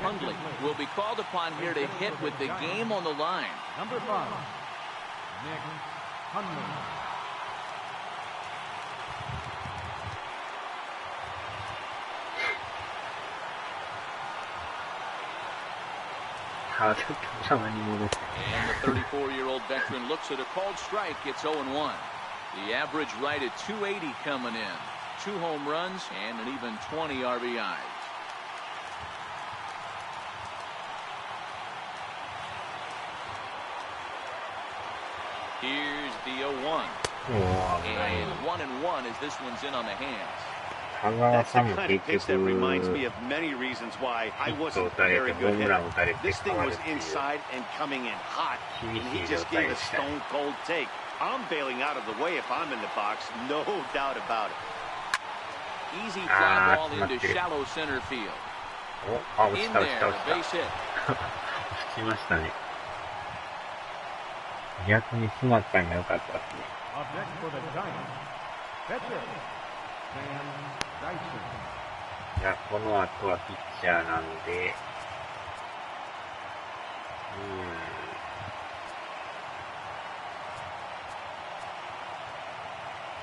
Hundley will be called upon here to hit with the game on the line. Number 5, Nick Hundley. ちょっとたまに戻って。 And the 34-year-old veteran looks at a called strike. It's 0-1. The average right at 280 coming in. 2 home runs and an even 20 RBIs. Here's the 0-1. And 1-1 as this one's in on the hands. That's the kind of pitch that reminds me of many reasons why I wasn't a very good hitter. This thing was inside and coming in hot, and he just gave a stone-cold take. I'm bailing out of the way if I'm in the box, no doubt about it. Easy fly ball into shallow center field. In there, base hit. しましたね。逆に詰まったんが良かったですね。Up next for the Giants, pitcher, Sam Dyson. いや、この後はピッチャーなんで、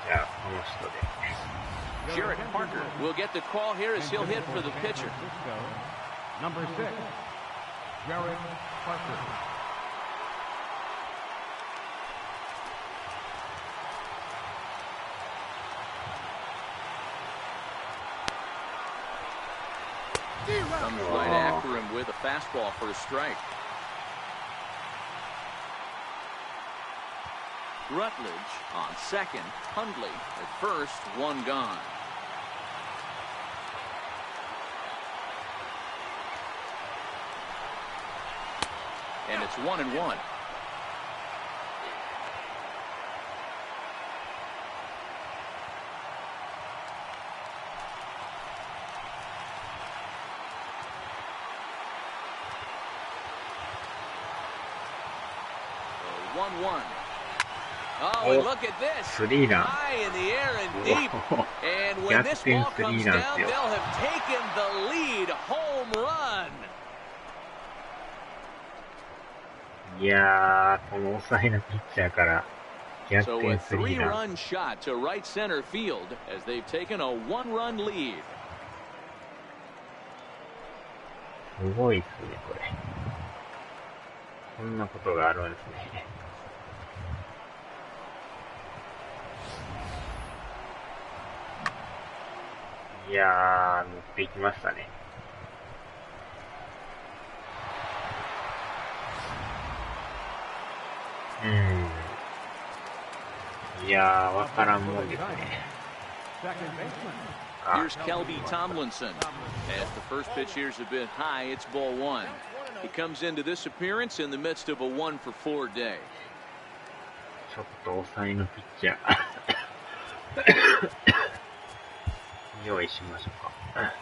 じゃあ、この人で。Jarrett Parker will get the call here as he'll hit for the pitcher. Number 6, Jarrett Parker. Comes right after him with a fastball for a strike. Rutledge on second. Hundley at first. 1 gone. And it's 1-1. Oh, and look at this. High in the air and deep. And when this ball comes down, they'll have taken the lead. Home run. いやー、この抑えのピッチャーから逆 So a 転スリーラン。 3-run shot to right center field as they've taken a 1-run lead. すごいっすね、これ。こんなことがあるんですね。いやー、持っていきましたね。いやー、わからんもんですね。Here's Kelby Tomlinson. As the first pitch here's a bit high, it's ball 1. He comes into this appearance in the midst of a 1-for-4 day. ちょっと抑えのピッチャー用意しましょうか。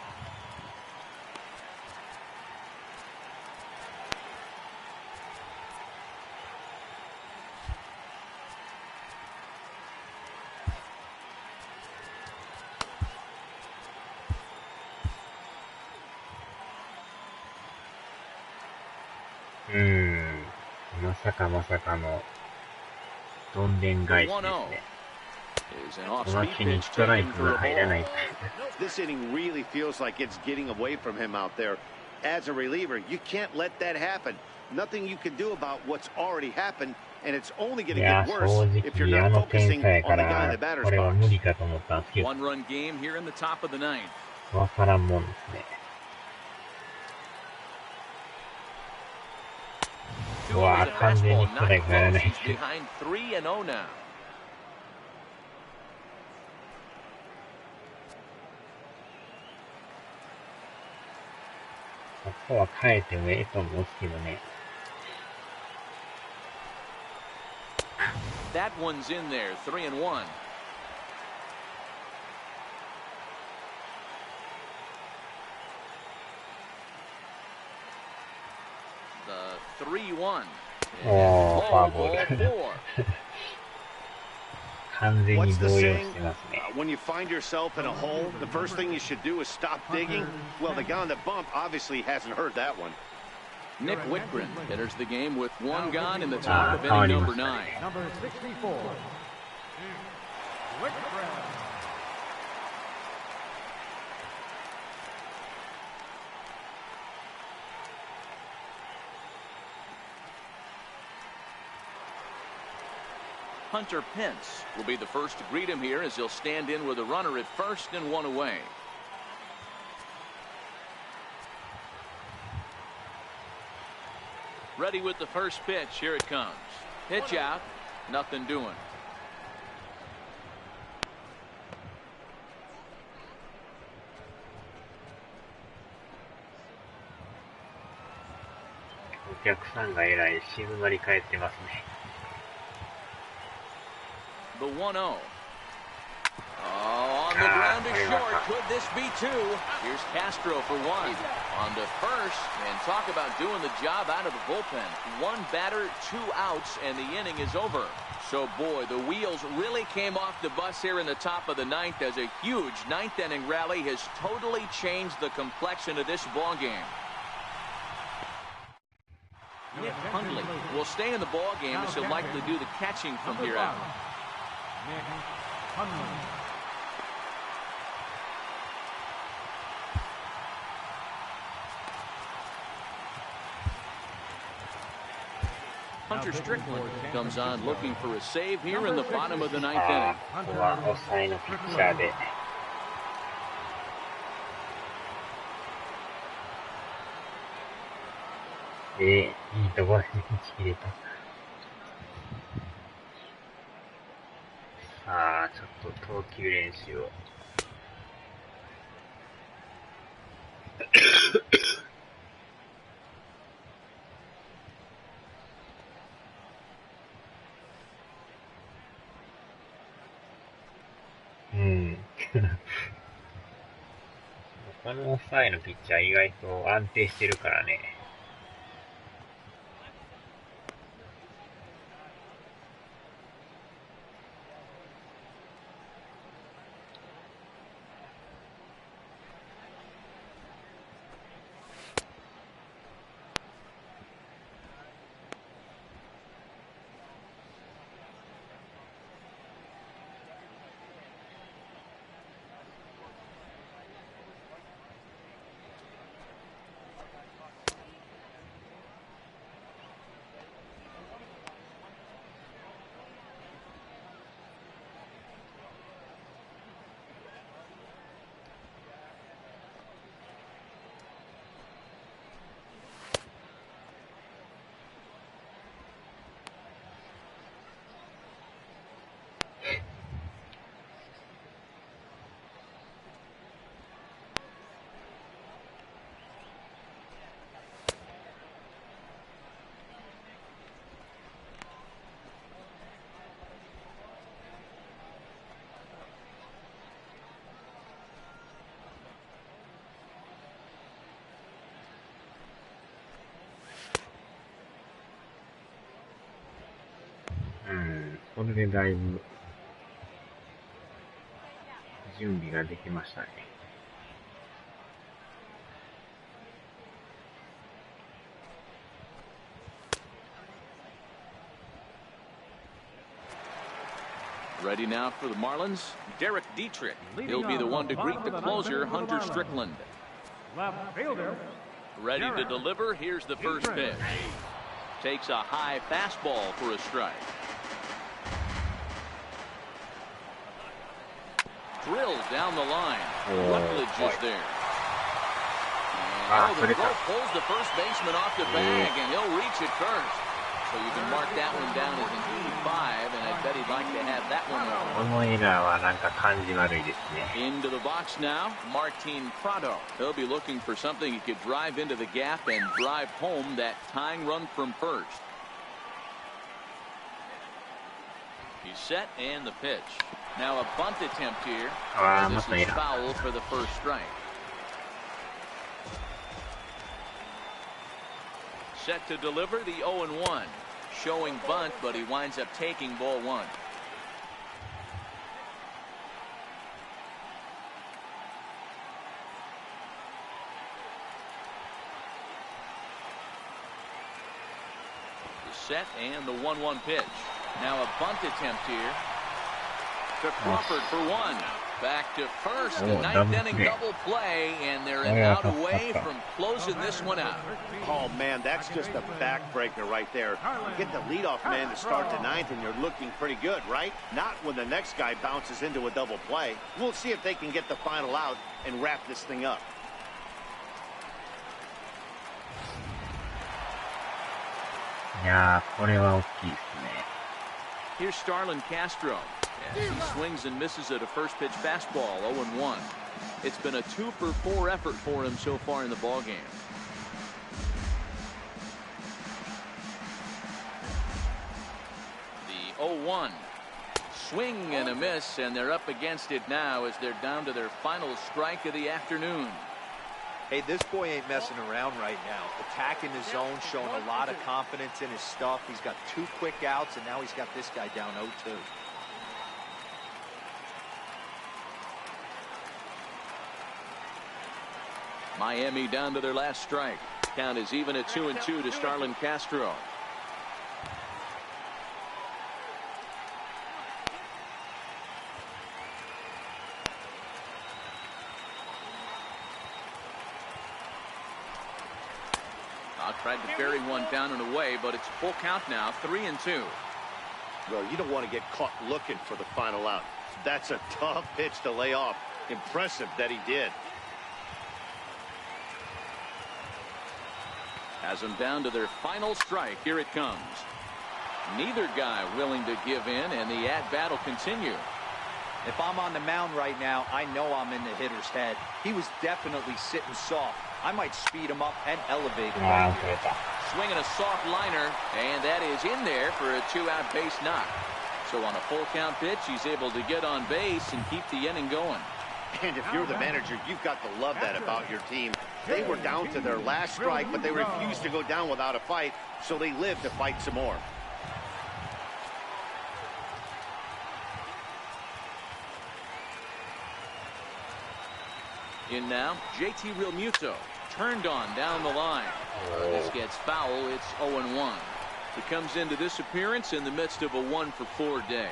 まさかのどんでん返しですね。おまけにストライクが入らない。This inning really feels like it's getting away from him out there. As a reliever, you can't let that happen. Nothing you can do about what's already happened, and it's only going to get worse if you're not focusing on the guy in the batter's これは box. 無理かと思ったんですけど。 1-run game here in the top of the 9th. わからんもんですね。うわ、完全にストライク入らないですけど。Behind 3-0 now. ここは変えてもええと思うんですけどね。That one's in there, 3-1. The 3-1. おー、フォアボール。完全に動揺してますね。When you find yourself in a hole, the first thing you should do is stop digging. Well, the guy on the bump obviously hasn't heard that one. Nick Whitgren enters the game with one gone in the top of inning number 9. Number 64, Whitgren. Hunter Pence will be the first to greet him here as he'll stand in with a runner at first and one away. Ready with the first pitch. Here it comes. Pitch out. Nothing doing.お客さんがえらい静まり返ってますね。The 1-0. Oh, on the ground to short. Could this be two? Here's Castro for one. On to first. And talk about doing the job out of the bullpen. One batter, 2 outs, and the inning is over. So, boy, the wheels really came off the bus here in the top of the 9th as a huge 9th inning rally has totally changed the complexion of this ball game. Nick Hundley will stay in the ball game as he'll likely do the catching from here out. Nick Hundley. Hunter Strickland comes on looking for a save here in the bottom of the 9th inning. ここは抑えのピッチャーで。いいところに打ち切れた。さあ、ちょっと投球練習を。この抑えのピッチャー意外と安定してるからね。これでだいぶ準備ができましたね。Ready now for the Marlins, Derek Dietrich. He'll be the one to greet the closer, Hunter Strickland. Left fielder. Ready to deliver. Here's the first pitch. Takes a high fastball for a strike. Drills down the line. Rutledge is there. And the throw pulls the first baseman off the bag, and he'll reach it first. So you can mark that one down as an 85, and I bet he'd like to have that one over. このエラーはなんか感じ悪いですね。 Into the box now, Martin Prado. He'll be looking for something he could drive into the gap and drive home that tying run from first. He's set and the pitch. Now a bunt attempt here. And this is foul for the first strike. Set to deliver the 0-1. Showing bunt, but he winds up taking ball one. The set and the 1-1 pitch. Now a bunt attempt here. To Crawford for one. Back to first. The ninth inning double play, and they're an out away from closing this one out. Oh, man, that's just a backbreaker right there. You get the leadoff man to start the ninth, and you're looking pretty good, right? Not when the next guy bounces into a double play. We'll see if they can get the final out and wrap this thing up. Yeah, これは大きいですね。 Here's Starlin Castro. As he swings and misses at a first pitch fastball, 0-1. It's been a 2-for-4 effort for him so far in the ballgame. The 0-1. Swing and a miss, and they're up against it now as they're down to their final strike of the afternoon. Hey, this boy ain't messing around right now. Attacking the zone, showing a lot of confidence in his stuff. He's got 2 quick outs, and now he's got this guy down 0-2. Miami down to their last strike. Count is even at 2-2 to Starlin Castro. Tried to bury one down and away, but it's full count now, 3-2. Well, you don't want to get caught looking for the final out. That's a tough pitch to lay off. Impressive that he did. Has them down to their final strike. Here it comes. Neither guy willing to give in, and the at-bat will continue. If I'm on the mound right now, I know I'm in the hitter's head. He was definitely sitting soft. I might speed him up and elevate him. Swinging a soft liner, and that is in there for a 2-out base knock. So on a full count pitch, he's able to get on base and keep the inning going. And if you're the manager, you've got to love that about your team. They were down to their last strike, but they refused to go down without a fight, so they lived to fight some more. In now, JT Realmuto. Turned on down the line. This gets foul. It's 0-1. He comes into this appearance in the midst of a 1-for-4 day.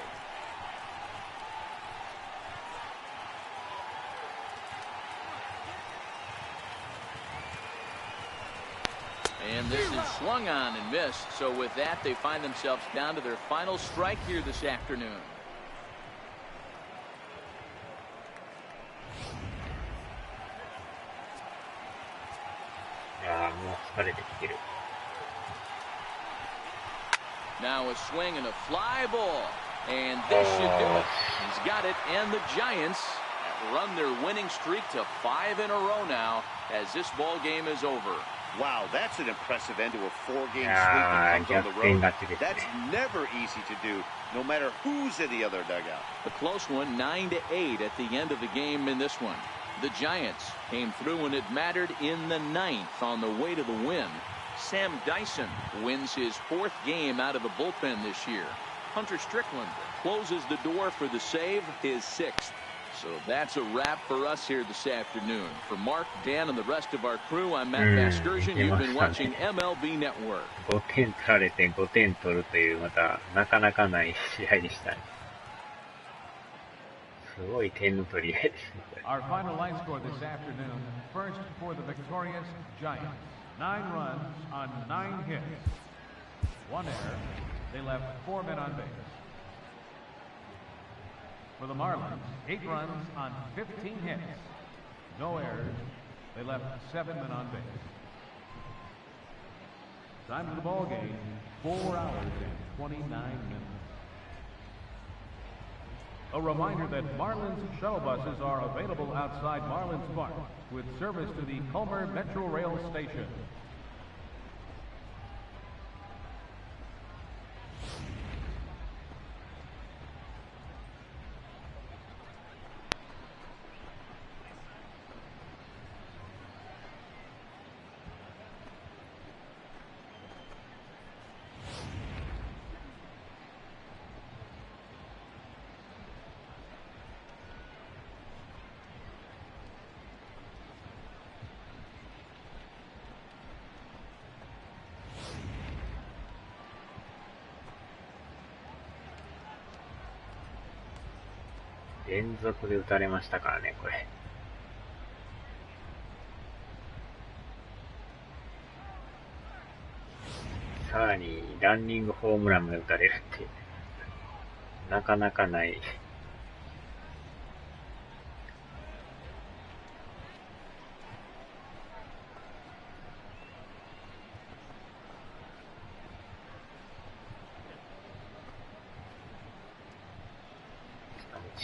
And this is swung on and missed. So with that, they find themselves down to their final strike here this afternoon. Now a swing and a fly ball, and this should do it. He's got it, and the Giants have run their winning streak to 5 in a row now as this ball game is over. Wow, that's an impressive end to a 4-game sweep that comes on the road. That's never easy to do, no matter who's in the other dugout. A close one, 9-8 at the end of the game in this one. The Giants came through when it mattered in the 9th on the way to the win. Sam Dyson wins his 4th game out of the bullpen this year. Hunter Strickland closes the door for the save, his 6th. So that's a wrap for us here this afternoon. For Mark, Dan, and the rest of our crew, I'm Matt Vasgersian. You've been watching MLB Network. 5点取られて5点取るという、またなかなかない試合でしたね。すごい点の取り合いですね。Our final line score this afternoon. First for the victorious Giants. 9 runs on 9 hits. 1 error. They left 4 men on base. For the Marlins, 8 runs on 15 hits. No errors. They left 7 men on base. Time of the ball game, 4 hours and 29 minutes. A reminder that Marlins shuttle buses are available outside Marlins Park with service to the Culmer Metro Rail Station.連続で打たれましたからね、これ。さらに、ランニングホームランも打たれるって、なかなかない。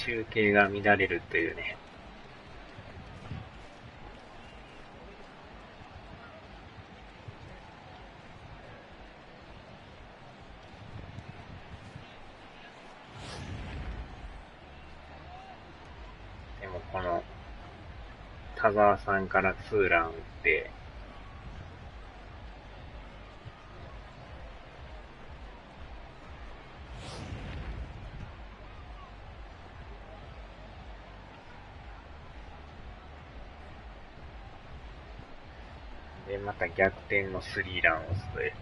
中継が乱れるというね。でもこの田澤さんからツーラン打ってで、また逆転のスリーランを打つという。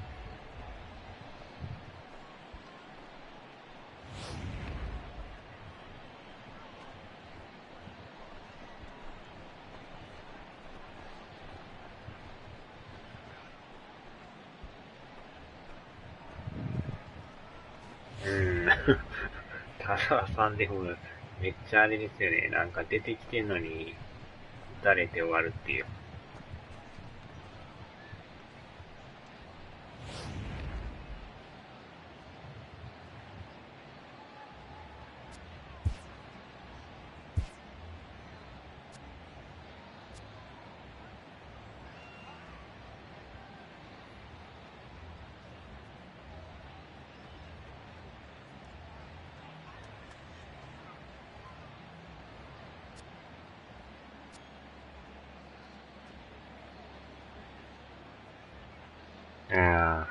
田澤さんでもめっちゃあれですよね。なんか出てきてんのに打たれて終わるっていう。あ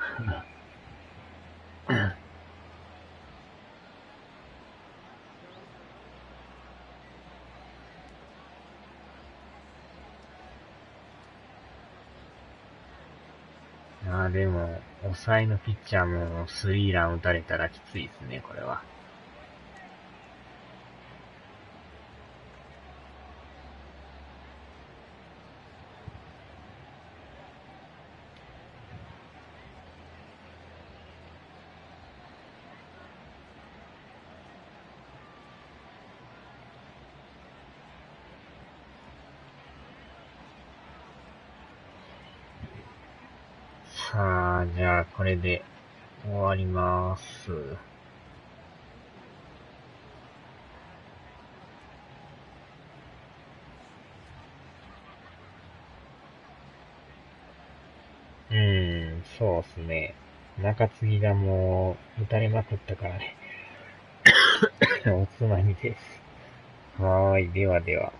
あ。でも、抑えのピッチャーもスリーラン打たれたらきついですね、これは。さあ、じゃあ、これで終わります。そうですね。中継ぎがもう、打たれまくったからね。おつまみです。はーい、ではでは。